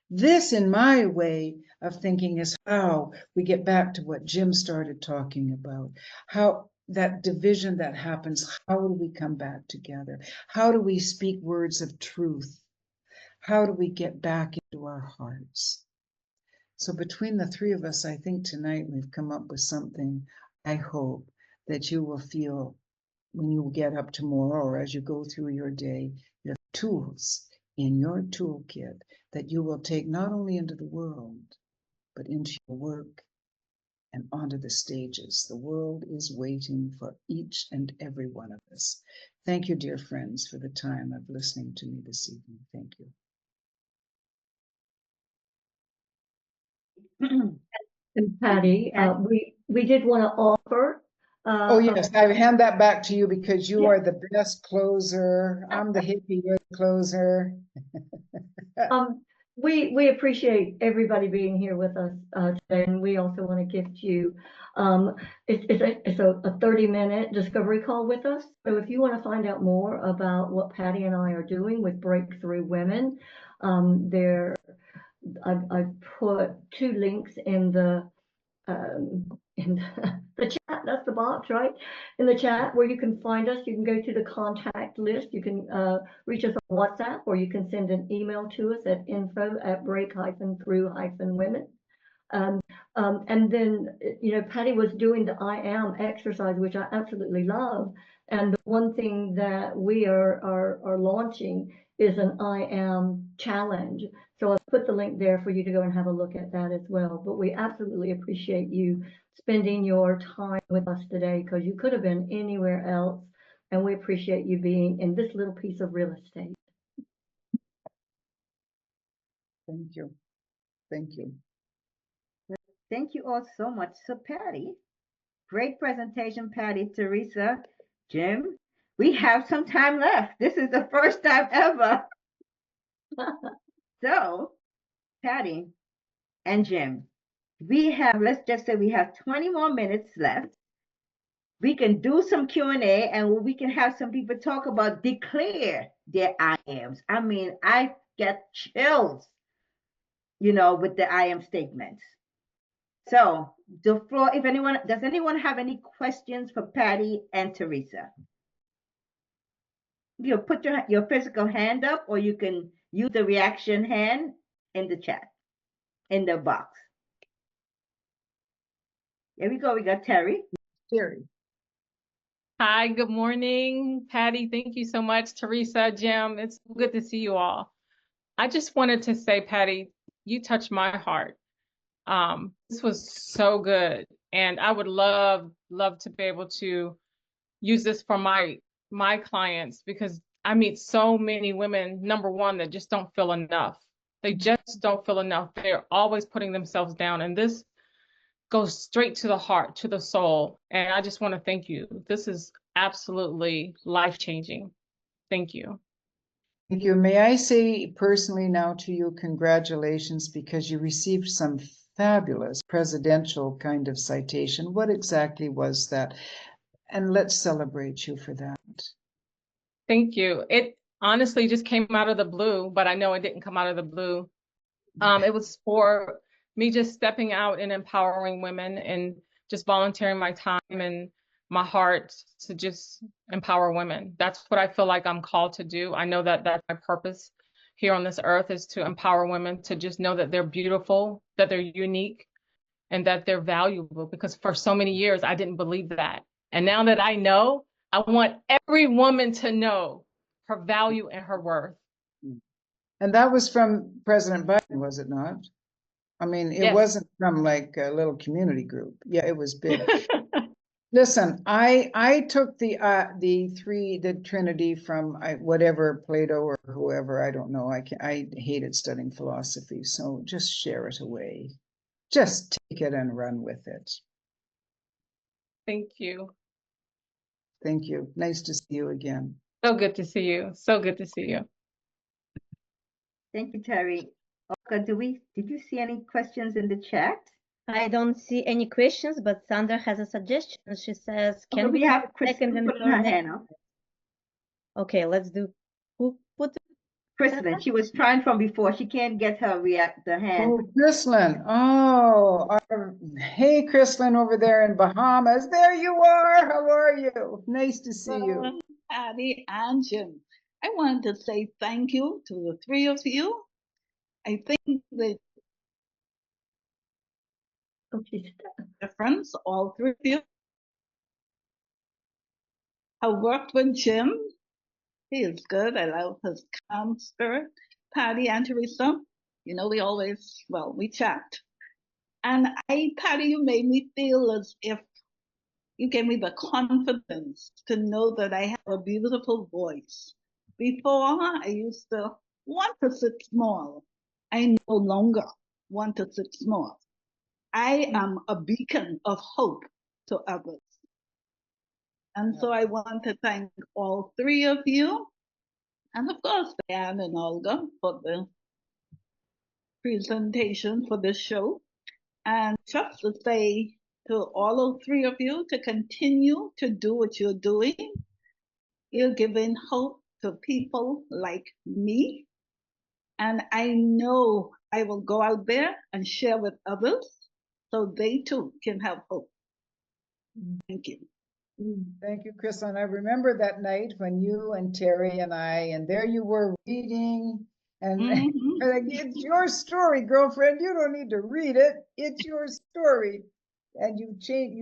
This, in my way of thinking, is how we get back to what Jim started talking about, how that division that happens, how do we come back together? How do we speak words of truth? How do we get back into our hearts? So between the three of us, I think tonight we've come up with something I hope that you will feel when you get up tomorrow or as you go through your day, you have tools in your toolkit that you will take not only into the world, but into your work and onto the stages. The world is waiting for each and every one of us. Thank you, dear friends, for the time of listening to me this evening. Thank you. And Patty, we did want to offer. Oh, yes, I hand that back to you because you are the best closer. I'm the hippie, you're the closer. We appreciate everybody being here with us today, and we also want to gift you. It's a 30-minute discovery call with us. So if you want to find out more about what Patty and I are doing with Breakthrough Women, I've put 2 links in the chat. That's the box, right? In the chat where you can find us. You can go to the contact list. You can reach us on WhatsApp, or you can send an email to us at info@break-through-women. And then, you know, Patty was doing the I am exercise, which I absolutely love. And the one thing that we are launching is an I am challenge. So I'll put the link there for you to go and have a look at that as well. But we absolutely appreciate you spending your time with us today because you could have been anywhere else. And we appreciate you being in this little piece of real estate. Thank you. Thank you. Thank you all so much. So, Patty, great presentation, Patty, Teresa, Jim. We have some time left. This is the first time ever. So, Patty and Jim, let's just say we have 20 more minutes left. We can do some Q&A and we can have some people talk about declare their I ams. I mean, I get chills, you know, with the I am statements. So the floor, does anyone have any questions for Patty and Teresa? You put your physical hand up, or you can use the reaction hand in the chat, in the box. Here we go. We got Terry. Terry. Hi, good morning, Patty. Thank you so much. Teresa, Jim, it's good to see you all. I just wanted to say, Patty, you touched my heart. This was so good, and I would love to be able to use this for my clients, because I meet so many women, number one, that just don't feel enough. They just don't feel enough. They're always putting themselves down, and this goes straight to the heart, to the soul. And I just want to thank you. This is absolutely life-changing. Thank you. Thank you. May I say personally now to you, congratulations, because you received some fabulous presidential kind of citation. What exactly was that? And let's celebrate you for that. Thank you. It honestly just came out of the blue, but I know it didn't come out of the blue. It was for me just stepping out and empowering women and just volunteering my time and my heart to just empower women. That's what I feel like I'm called to do. I know that that's my purpose here on this earth, is to empower women to just know that they're beautiful, that they're unique, and that they're valuable. Because for so many years, I didn't believe that. And now that I know, I want every woman to know her value and her worth. And that was from President Biden, was it not? I mean, it Yes. wasn't from like a little community group. Yeah, it was big. Listen, I took the Trinity from whatever Plato or whoever, I don't know. I hated studying philosophy, so just share it away. Just take it and run with it. Thank you. Thank you. Nice to see you again. So good to see you. So good to see you. Thank you, Terry. Olga, did you see any questions in the chat? I don't see any questions, but Sandra has a suggestion. She says, Okay, can we we have have Chris second and putting third her next? hand up. Okay, let's do. Who put Kristen, she was trying from before. She can't get her the hand. Oh, Chrislyn. Oh, hey, Chrislyn over there in Bahamas. There you are. How are you? Nice to see you. Paddy and Jim. I wanted to say thank you to the three of you. I think the difference, all three of you. I worked with Jim. He is good. I love his calm spirit. Paddy and Teresa, you know, we chat. And Paddy, you made me feel as if you gave me the confidence to know that I have a beautiful voice. Before, I used to want to sit small. I no longer want to sit small. I am a beacon of hope to others. And so I want to thank all three of you, and of course, Diane and Olga, for the presentation for this show. And just to say to all three of you to continue to do what you're doing. You're giving hope to people like me. And I know I will go out there and share with others so they too can have hope. Thank you. Thank you, Chris. And I remember that night when you and Terry and there you were reading, and like, it's your story, girlfriend. You don't need to read it. It's your story. And you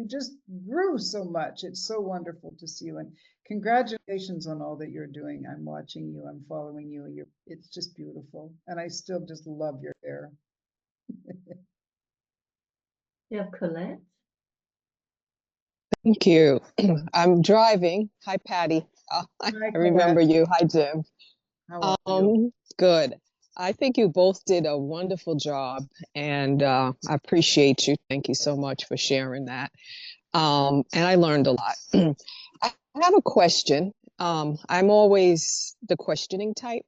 just grew so much. It's so wonderful to see you. And congratulations on all that you're doing. I'm watching you, I'm following you. It's just beautiful. And I still just love your hair. You have Colette? Thank you. I'm driving. Hi, Patty. I remember you. Hi, Jim. How are you? Good. I think you both did a wonderful job, and I appreciate you. Thank you so much for sharing that. And I learned a lot. I have a question. I'm always the questioning type,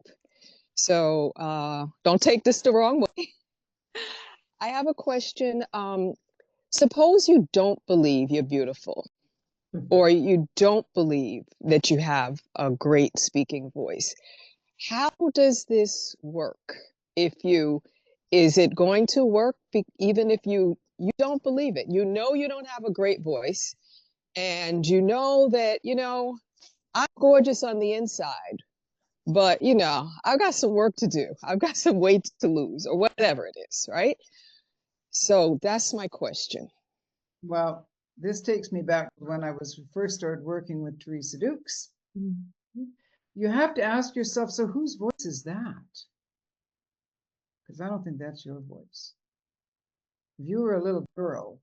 so don't take this the wrong way. I have a question. Suppose you don't believe you're beautiful, or you don't believe that you have a great speaking voice. How does this work? Is it going to work even if you don't believe it? You know you don't have a great voice, and you know that, I'm gorgeous on the inside, but I've got some work to do. I've got some weight to lose, or whatever it is, right? So that's my question. Well, this takes me back to when I first started working with Teresa Dukes. You have to ask yourself, so whose voice is that? Because I don't think that's your voice. If you were a little girl,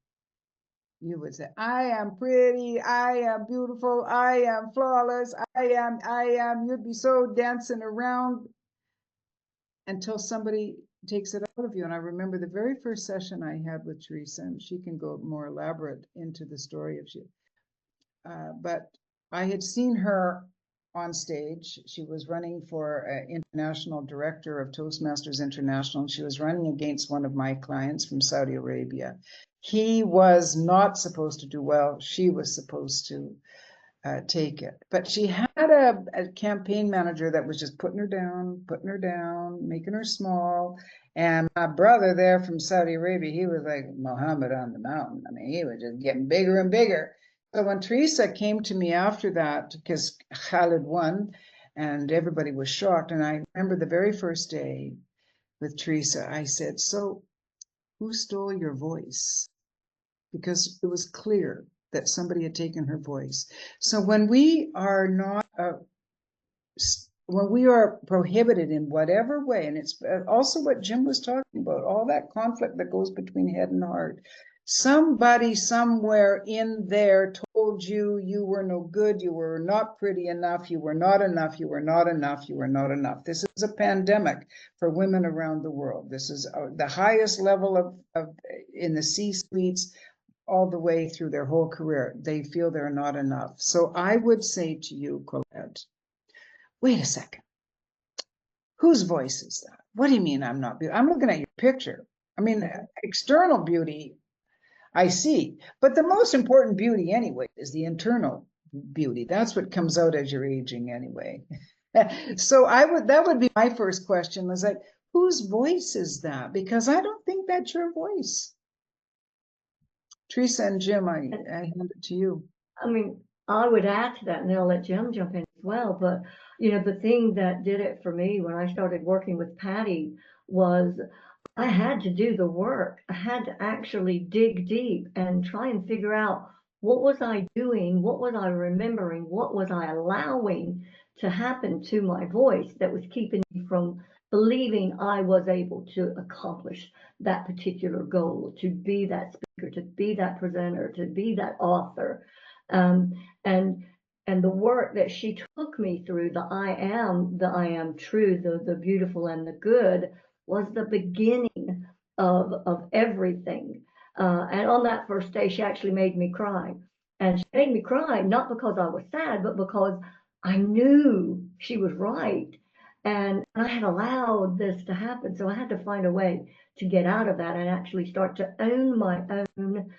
you would say, I am pretty, I am beautiful, I am flawless, I am, you'd be so dancing around until somebody takes it out of you. And I remember the very first session I had with Teresa, and she can go more elaborate into the story if she, but I had seen her on stage. She was running for international director of Toastmasters International, and she was running against one of my clients from Saudi Arabia. He was not supposed to do well. She was supposed to take it. But she had a campaign manager that was just putting her down, making her small. And my brother there from Saudi Arabia, he was like Muhammad on the mountain. I mean, he was just getting bigger and bigger. So when Teresa came to me after that, because Khalid won and everybody was shocked, and I remember the very first day with Teresa, I said, so who stole your voice? Because it was clear that somebody had taken her voice. So when we are not, when we are prohibited in whatever way, and it's also what Jim was talking about, all that conflict that goes between head and heart, somebody somewhere in there told you you were no good, you were not pretty enough, you were not enough, you were not enough, you were not enough. This is a pandemic for women around the world. This is the highest level of in the C-suites, all the way through their whole career. They feel they're not enough. So I would say to you, Colette, wait a second. Whose voice is that? What do you mean I'm not beautiful? I'm looking at your picture. I mean, external beauty, I see. But the most important beauty anyway is the internal beauty. That's what comes out as you're aging anyway. So that would be my first question, was like, whose voice is that? Because I don't think that's your voice. Teresa and Jim, I hand it to you. I mean, I would add to that, and then I'll let Jim jump in as well. But, you know, the thing that did it for me when I started working with Paddy was I had to do the work. I had to actually dig deep and try and figure out, what was I doing? What was I remembering? What was I allowing to happen to my voice that was keeping me from believing I was able to accomplish that particular goal, to be that speaker, to be that presenter, to be that author. And the work that she took me through, the I am true, the beautiful and the good, was the beginning of everything. And on that first day, she actually made me cry. And she made me cry, not because I was sad, but because I knew she was right. And I had allowed this to happen. So I had to find a way to get out of that and actually start to own my own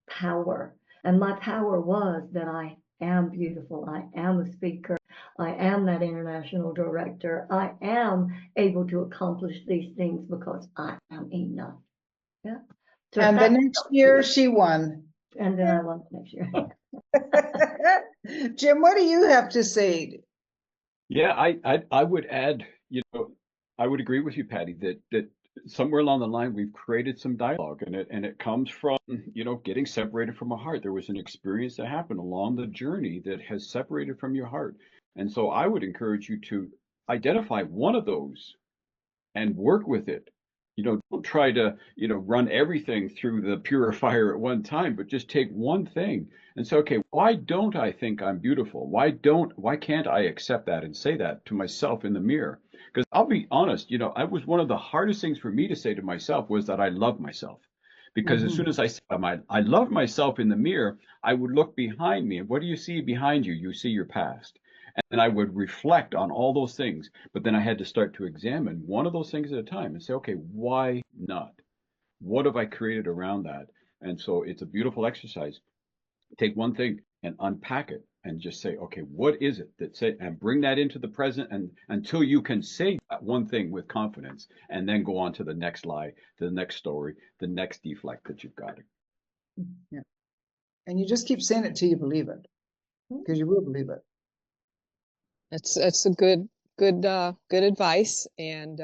power. And my power was that I am beautiful. I am a speaker. I am that international director. I am able to accomplish these things because I am enough. Yeah. So and the next year she won. And then I won the next year. Jim, what do you have to say? Yeah, I would add, I would agree with you, Patty, that somewhere along the line we've created some dialogue, and it comes from, getting separated from a heart. There was an experience that happened along the journey that has separated from your heart. And so I would encourage you to identify one of those and work with it. Don't try to, run everything through the purifier at one time, but just take one thing and say, okay, why don't I think I'm beautiful? Why can't I accept that and say that to myself in the mirror? Because I'll be honest, I was one of the hardest things for me to say to myself was that I love myself. Because as soon as I said I love myself in the mirror, I would look behind me. And what do you see behind you? You see your past. And I would reflect on all those things. But then I had to start to examine one of those things at a time and say, okay, why not? What have I created around that? And so it's a beautiful exercise. Take one thing and unpack it and just say, okay, what is it that say, and bring that into the present, and until you can say that one thing with confidence, and then go on to the next lie, to the next story, the next deflect that you've got. Yeah. And you just keep saying it till you believe it, because you will believe it. That's a good advice. And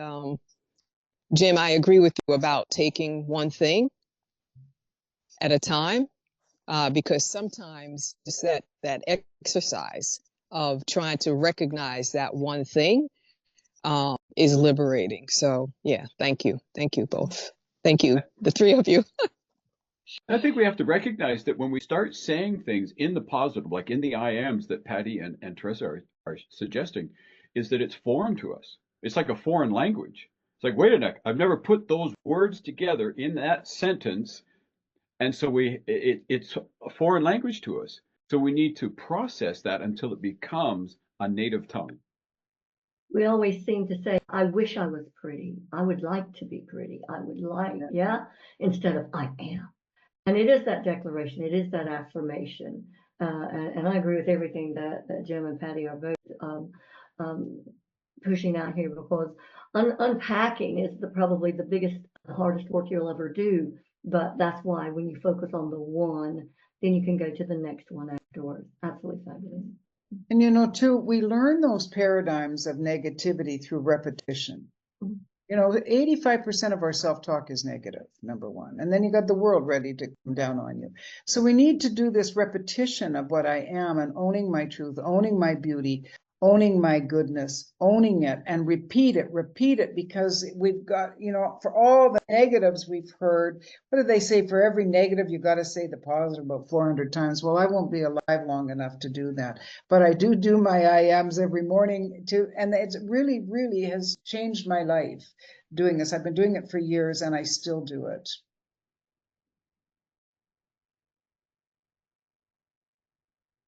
Jim, I agree with you about taking one thing at a time. because sometimes just that exercise of trying to recognize that one thing is liberating. So yeah, thank you both. Thank you, the three of you. I think we have to recognize that when we start saying things in the positive, like in the I ams that Patty and Teresa are suggesting, is that it's foreign to us. It's like a foreign language. It's like, wait a minute, I've never put those words together in that sentence. And so it's a foreign language to us. So we need to process that until it becomes a native tongue. We always seem to say, I wish I was pretty. I would like to be pretty. I would like, yeah, instead of I am. And it is that declaration. It is that affirmation. And I agree with everything that Jim and Patty are both pushing out here, because unpacking is probably the biggest, hardest work you'll ever do. But that's why when you focus on the one, then you can go to the next one afterwards. Absolutely fabulous. And you know, too, we learn those paradigms of negativity through repetition. Mm-hmm. You know, 85% of our self-talk is negative, number one. And then you got the world ready to come down on you. So we need to do this repetition of what I am and owning my truth, owning my beauty, owning my goodness, owning it, and repeat it, because we've got, you know, for all the negatives we've heard, what do they say? For every negative, you got to say the positive about 400 times. Well, I won't be alive long enough to do that, but I do my I ams every morning too. And it's really, really has changed my life doing this. I've been doing it for years and I still do it.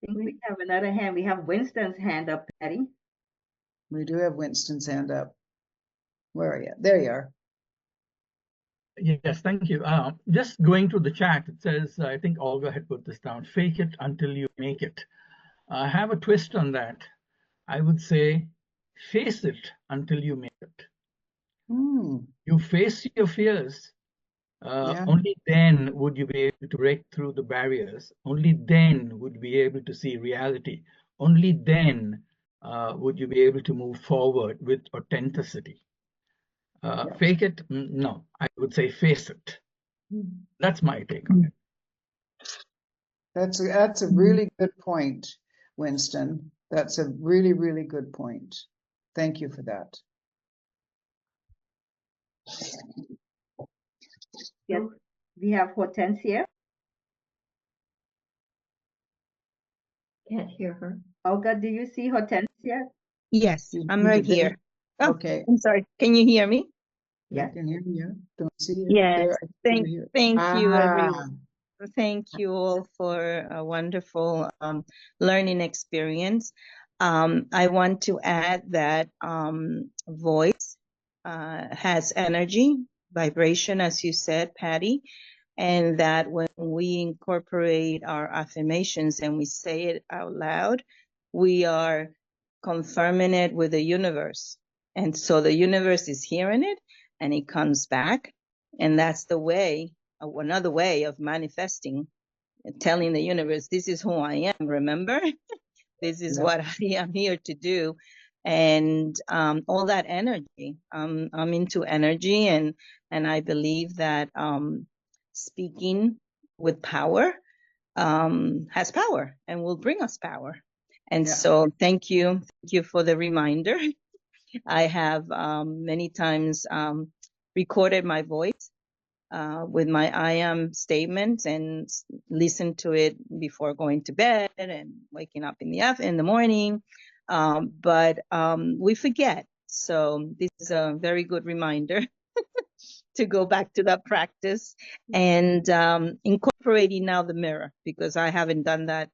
I think we have another hand. We have Winston's hand up, Patty. We do have Winston's hand up. Where are you? There you are. Yes, thank you. Just going to the chat, it says, I think Olga had put this down, fake it until you make it. I have a twist on that. I would say, face it until you make it. You face your fears. Only then would you be able to break through the barriers. Only then would you be able to see reality. Only then would you be able to move forward with authenticity. Fake it? No, I would say face it. That's my take on it. That's a really good point, Winston. That's a really, really good point. Thank you for that. Yes, we have Hortensia. Can't hear her. Olga, do you see Hortensia? Yes, I'm right here. Oh, okay. I'm sorry. Can you hear me? Yeah, I can hear you. Don't see you. Yes. There, thank you, everyone. Thank you all for a wonderful learning experience. I want to add that voice has energy, vibration, as you said, Patty, and that when we incorporate our affirmations and we say it out loud, we are confirming it with the universe. And so the universe is hearing it and it comes back. And that's the way, another way of manifesting, telling the universe, this is who I am, remember? This is what I am here to do. And all that energy, I'm into energy, and I believe that speaking with power has power and will bring us power. And so thank you for the reminder. I have many times recorded my voice with my I am statements and listen to it before going to bed and waking up in the morning. But we forget. So this is a very good reminder to go back to that practice and incorporating now the mirror, because I haven't done that,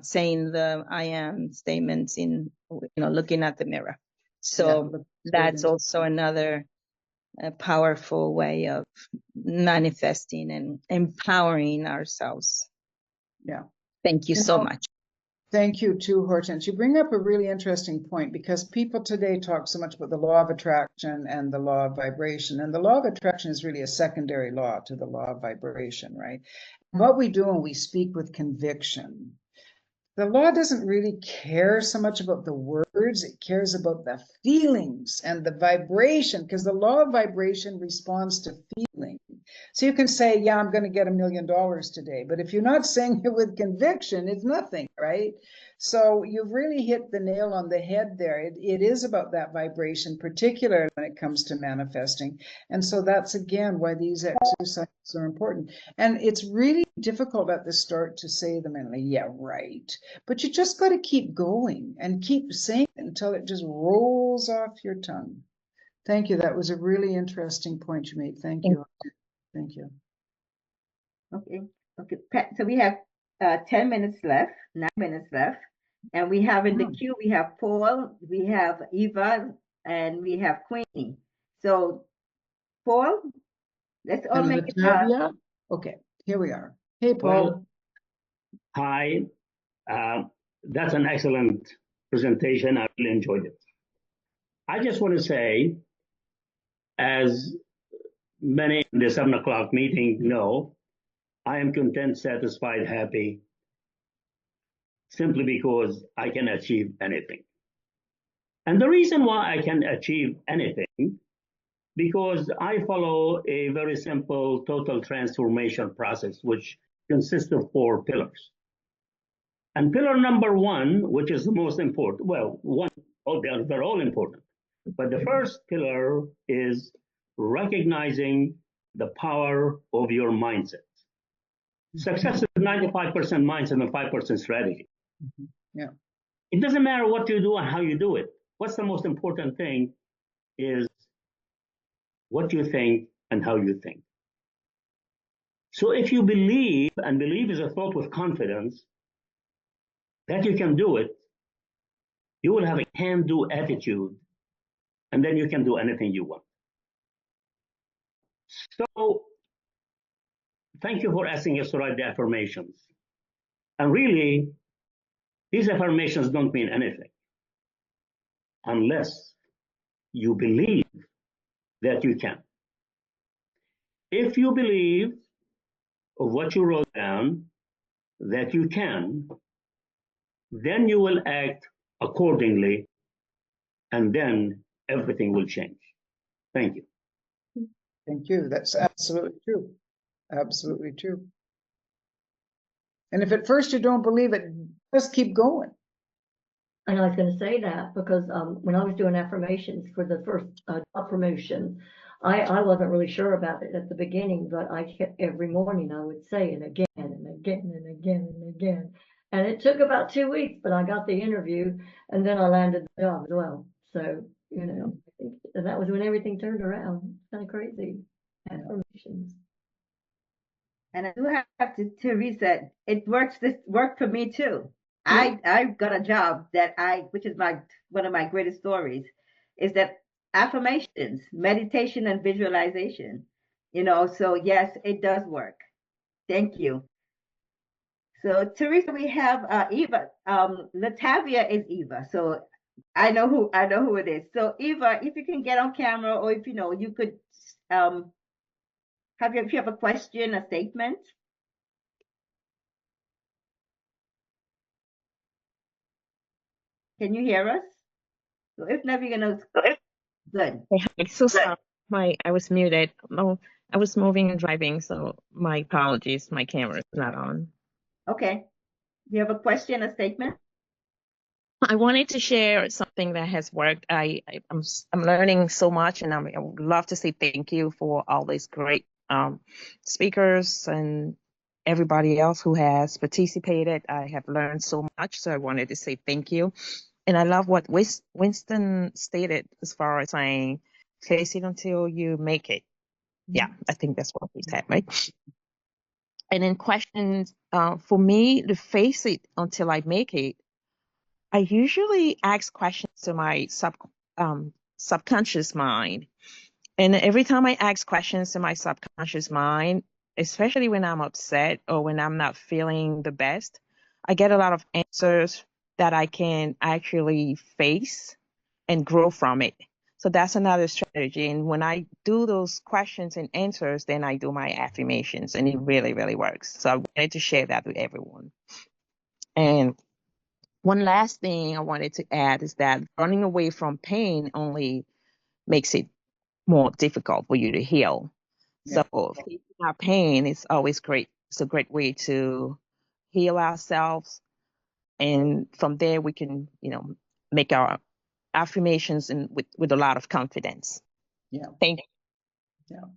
saying the I am statements in, looking at the mirror. So that's also another powerful way of manifesting and empowering ourselves. Yeah. Thank you so much. Thank you too, Hortense. You bring up a really interesting point, because people today talk so much about the law of attraction and the law of vibration. And the law of attraction is really a secondary law to the law of vibration, right? What we do when we speak with conviction, the law doesn't really care so much about the words, it cares about the feelings and the vibration, because the law of vibration responds to feeling. So you can say, yeah, I'm going to get $1 million today. But if you're not saying it with conviction, it's nothing, right? So you've really hit the nail on the head there. It is about that vibration, particularly when it comes to manifesting. And so that's, again, why these exercises are important. And it's really difficult at the start to say them and like, yeah, right. But you just got to keep going and keep saying it until it just rolls off your tongue. Thank you. That was a really interesting point you made. Thank you. Thank you. Okay. Okay. So we have 10 minutes left, 9 minutes left. And we have in the queue, we have Paul, we have Eva, and we have Queenie. So Paul, let's all make it Latavia? Okay, here we are. Hey, Paul. Well, hi. That's an excellent presentation. I really enjoyed it. I just want to say, as many in the 7 o'clock meeting know, I am content, satisfied, happy, simply because I can achieve anything. And the reason why I can achieve anything, because I follow a very simple total transformation process, which consists of 4 pillars. And pillar number 1, which is the most important, well, they're all important. But the first pillar is recognizing the power of your mindset. Success is 95% mindset and 5% strategy. Yeah. It doesn't matter what you do and how you do it. What's the most important thing is what you think and how you think. So if you believe, and believe is a thought with confidence, that you can do it, you will have a can-do attitude, and then you can do anything you want. So thank you for asking us to write the affirmations. And really, these affirmations don't mean anything unless you believe that you can. If you believe of what you wrote down, that you can, then you will act accordingly, and then everything will change. Thank you. Thank you. That's absolutely true. Absolutely true. And if at first you don't believe it, just keep going. And I was going to say that because when I was doing affirmations for the first job promotion, I wasn't really sure about it at the beginning, but I kept every morning I would say it again and again and again and again. And it took about 2 weeks, but I got the interview and then I landed the job as well. So, you know, and that was when everything turned around. Kind of crazy. Affirmations. And I do have to, Teresa, it worked for me too. I got a job that which is one of my greatest stories, is that affirmations, meditation, and visualization. You know, so yes, it does work. Thank you. So Teresa, we have Eva. Latavia is Eva. So I know who it is. So Eva, if you can get on camera, or if you could if you have a question, a statement. Can you hear us? So if not, you're gonna good. Hey, so sorry. I was muted. No, I was moving and driving, so my apologies. My camera is not on. Okay. You have a question, a statement? I wanted to share something that has worked. I'm learning so much, and I would love to say thank you for all these great speakers and everybody else who has participated. I have learned so much, so I wanted to say thank you. And I love what Winston stated as far as saying, face it until you make it. Yeah, I think that's what he said, right? And then questions, for me, to face it until I make it, I usually ask questions to my subconscious mind. And every time I ask questions to my subconscious mind, especially when I'm upset or when I'm not feeling the best, I get a lot of answers that I can actually face and grow from it. So that's another strategy. And when I do those questions and answers, then I do my affirmations, and it really, really works. So I wanted to share that with everyone. And one last thing I wanted to add is that running away from pain only makes it more difficult for you to heal. Yeah. So facing our pain is always great. It's a great way to heal ourselves. And from there, we can, make our affirmations and with a lot of confidence. Yeah. Thank you. Yeah.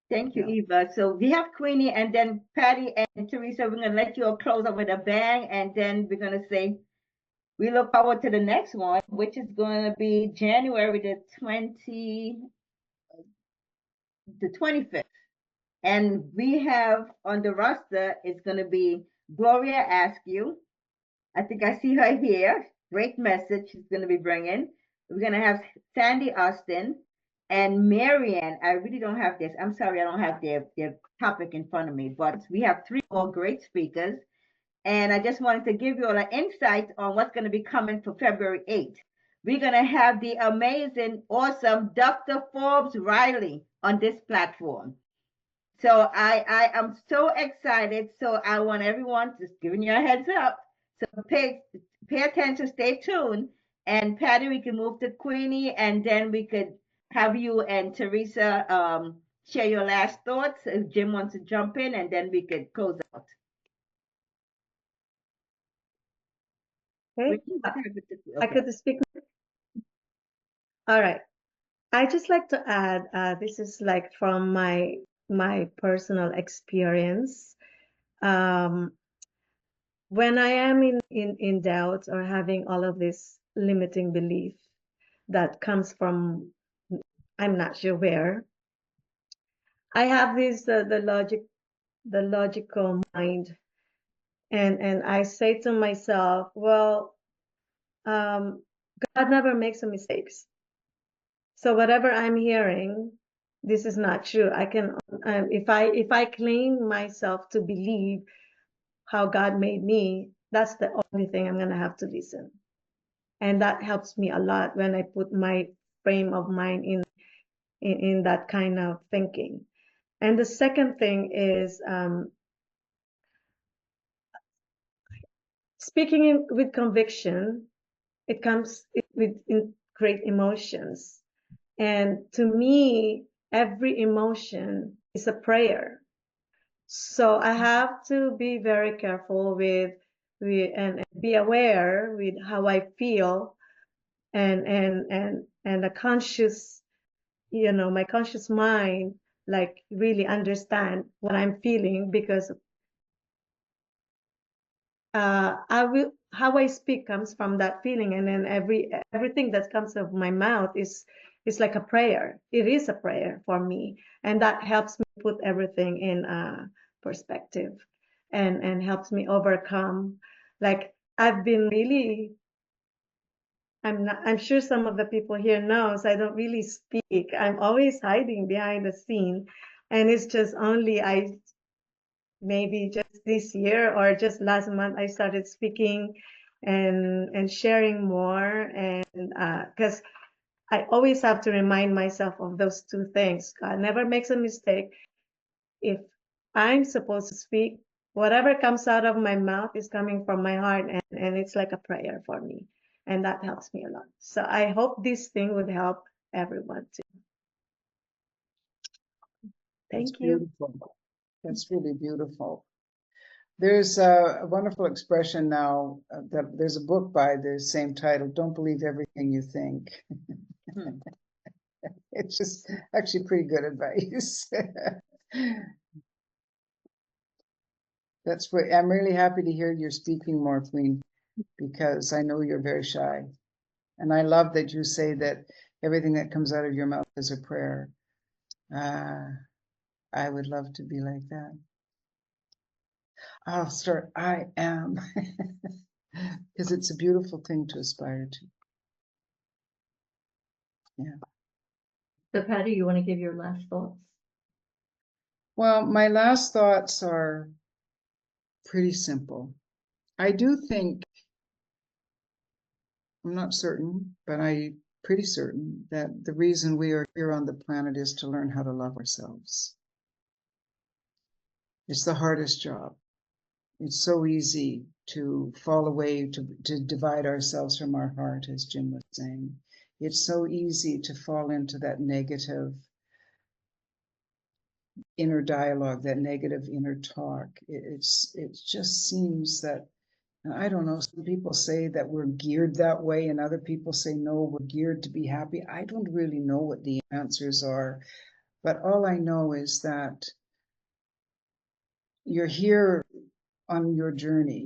Thank you, Eva. So we have Queenie and then Patty and Teresa. We're going to let you all close up with a bang. And then we're going to say, we look forward to the next one, which is going to be January the 25th. And we have on the roster, it's going to be Gloria Askew. I think I see her here. Great message she's going to be bringing. We're going to have Sandy Austin and Marianne. I really don't have this. I'm sorry, I don't have their topic in front of me, but we have 3 more great speakers. And I just wanted to give you all an insight on what's going to be coming for February 8th. We're going to have the amazing, awesome Dr. Forbes Riley on this platform. So I am so excited. So I want everyone just giving you a heads up. So pay attention, stay tuned. And Patty, we can move to Queenie, and then we could have you and Teresa share your last thoughts if Jim wants to jump in, and then we could close out. Okay. I could speak. All right. I just like to add, this is like from my personal experience. When I am in doubt or having all of this limiting belief that comes from, I'm not sure where, I have this the logical mind, and I say to myself, well, God never makes a mistakes. So whatever I'm hearing, this is not true. I can, if I claim myself to believe how God made me, that's the only thing I'm gonna have to listen, and that helps me a lot when I put my frame of mind in that kind of thinking. And the second thing is speaking with conviction. It comes with great emotions. And to me, every emotion is a prayer. So I have to be very careful with and be aware with how I feel, and a conscious, my conscious mind, like really understand what I'm feeling, because how I speak comes from that feeling, and then everything that comes out of my mouth is like a prayer. It is a prayer for me, and that helps me put everything in perspective, and helps me overcome. Like I've been really, I'm sure some of the people here knows I don't really speak. I'm always hiding behind the scene, and it's just only maybe just this year or just last month I started speaking and sharing more, and because I always have to remind myself of those 2 things. God never makes a mistake. If I'm supposed to speak, whatever comes out of my mouth is coming from my heart, and it's like a prayer for me, and that helps me a lot. So I hope this thing would help everyone too. Thank you. Beautiful. That's really beautiful. There's a wonderful expression now that there's a book by the same title, Don't Believe Everything You Think. It's just actually pretty good advice. That's what I'm really happy to hear you're speaking more, Queen, because I know you're very shy. And I love that you say that everything that comes out of your mouth is a prayer. I would love to be like that. I'll start, I am, because it's a beautiful thing to aspire to. Yeah. So Patty, you want to give your last thoughts? Well, my last thoughts are pretty simple. I do think, I'm not certain, but I'm pretty certain that the reason we are here on the planet is to learn how to love ourselves. It's the hardest job. It's so easy to fall away, to divide ourselves from our heart, as Jim was saying. It's so easy to fall into that negative inner dialogue, that negative inner talk. It just seems that, and I don't know, some people say that we're geared that way, and other people say, no, we're geared to be happy. I don't really know what the answers are, but all I know is that you're here on your journey.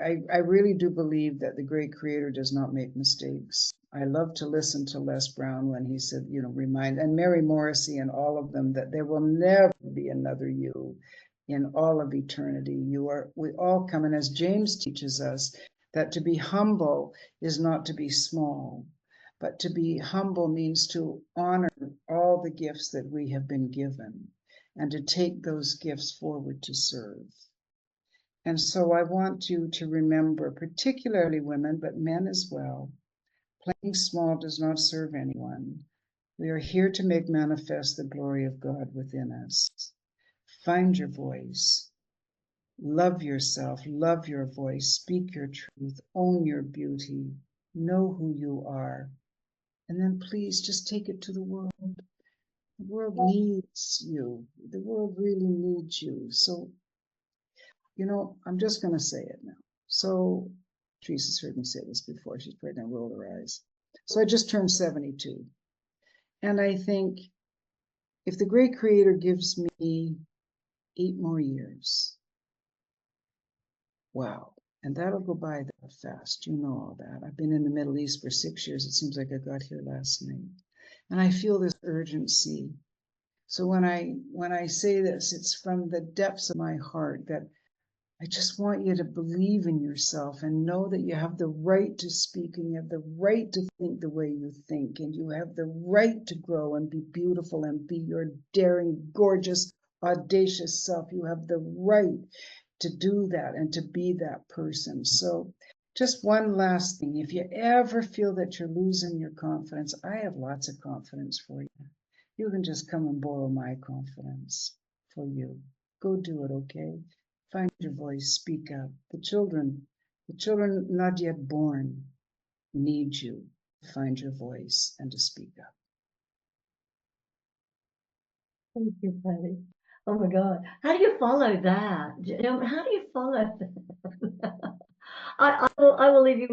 I really do believe that the great creator does not make mistakes. I love to listen to Les Brown when he said, remind, and Mary Morrissey and all of them, that there will never be another you in all of eternity. We all come, and as James teaches us, that to be humble is not to be small, but to be humble means to honor all the gifts that we have been given and to take those gifts forward to serve. And so I want you to remember, particularly women, but men as well, playing small does not serve anyone. We are here to make manifest the glory of God within us. Find your voice. Love yourself. Love your voice. Speak your truth. Own your beauty. Know who you are. And then please just take it to the world. The world needs you. The world really needs you. So I'm just going to say it now. So, Teresa's heard me say this before. She's pregnant, rolled her eyes. So I just turned 72. And I think if the great creator gives me 8 more years, wow. And that'll go by that fast. You know all that. I've been in the Middle East for 6 years. It seems like I got here last night. And I feel this urgency. So when I say this, it's from the depths of my heart that I just want you to believe in yourself and know that you have the right to speak and you have the right to think the way you think and you have the right to grow and be beautiful and be your daring, gorgeous, audacious self. You have the right to do that and to be that person. So just one last thing. If you ever feel that you're losing your confidence, I have lots of confidence for you. You can just come and borrow my confidence for you. Go do it, okay? Find your voice, speak up. The children not yet born need you to find your voice and to speak up. Thank you, Patty. Oh my God. How do you follow that? How do you follow that? I will leave you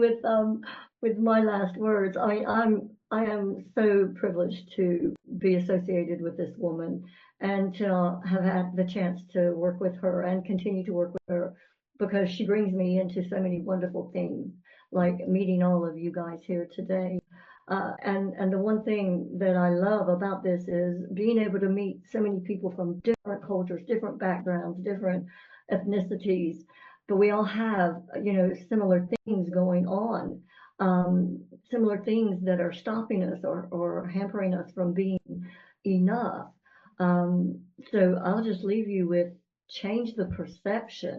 with my last words. I mean, I am so privileged to be associated with this woman and to have had the chance to work with her and continue to work with her because she brings me into so many wonderful things, like meeting all of you guys here today. And the one thing that I love about this is being able to meet so many people from different cultures, different backgrounds, different ethnicities, but we all have, similar things going on, similar things that are stopping us or hampering us from being enough. So I'll just leave you with change the perception,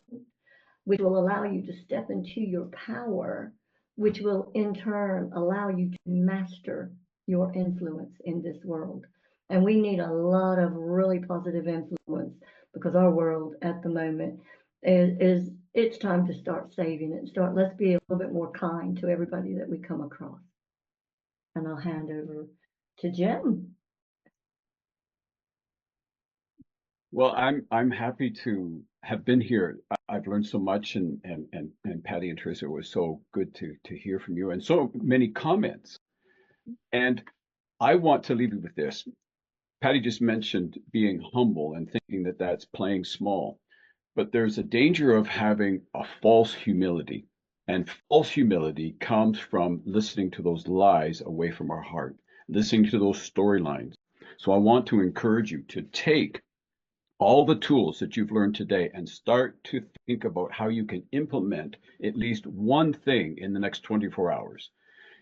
which will allow you to step into your power, which will in turn allow you to master your influence in this world. And we need a lot of really positive influence because our world at the moment is it's time to start saving it. Let's be a little bit more kind to everybody that we come across. And I'll hand over to Jim. Well, I'm happy to have been here. I've learned so much, and Paddy and Teresa, it was so good to hear from you, and so many comments. And I want to leave you with this. Paddy just mentioned being humble and thinking that that's playing small, but there's a danger of having a false humility, and false humility comes from listening to those lies away from our heart, listening to those storylines. So I want to encourage you to take all the tools that you've learned today and start to think about how you can implement at least one thing in the next 24 hours.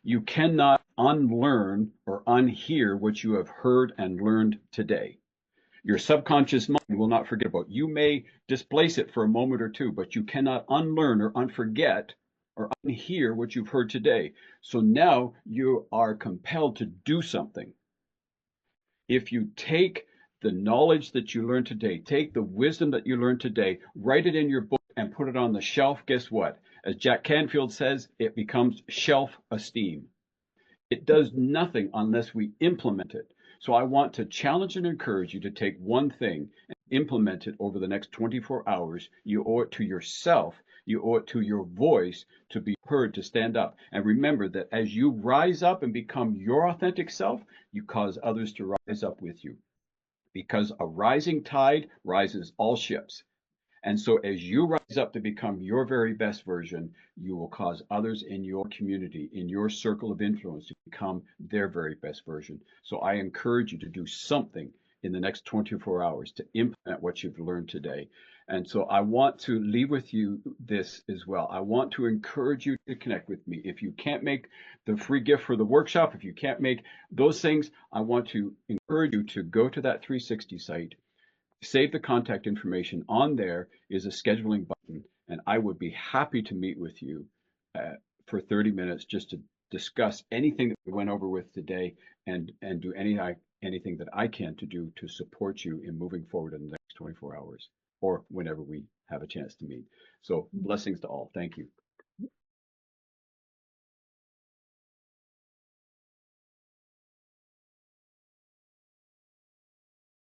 You cannot unlearn or unhear what you have heard and learned today. Your subconscious mind will not forget about it. You may displace it for a moment or two, but you cannot unlearn or unforget or unhear what you've heard today. So now you are compelled to do something. If you take the knowledge that you learned today, take the wisdom that you learned today, write it in your book and put it on the shelf, guess what? As Jack Canfield says, it becomes shelf esteem. It does nothing unless we implement it. So I want to challenge and encourage you to take one thing and implement it over the next 24 hours. You owe it to yourself. You owe it to your voice to be heard, to stand up. And remember that as you rise up and become your authentic self, you cause others to rise up with you. Because a rising tide rises all ships. And so as you rise up to become your very best version, you will cause others in your community, in your circle of influence, to become their very best version. So I encourage you to do something in the next 24 hours to implement what you've learned today. And so I want to leave with you this as well. I want to encourage you to connect with me. If you can't make the free gift for the workshop, if you can't make those things, I want to encourage you to go to that 360 site. Save the contact information. On there is a scheduling button, and I would be happy to meet with you for 30 minutes just to discuss anything that we went over with today and do anything that I can to do to support you in moving forward in the next 24 hours or whenever we have a chance to meet. So blessings to all. Thank you.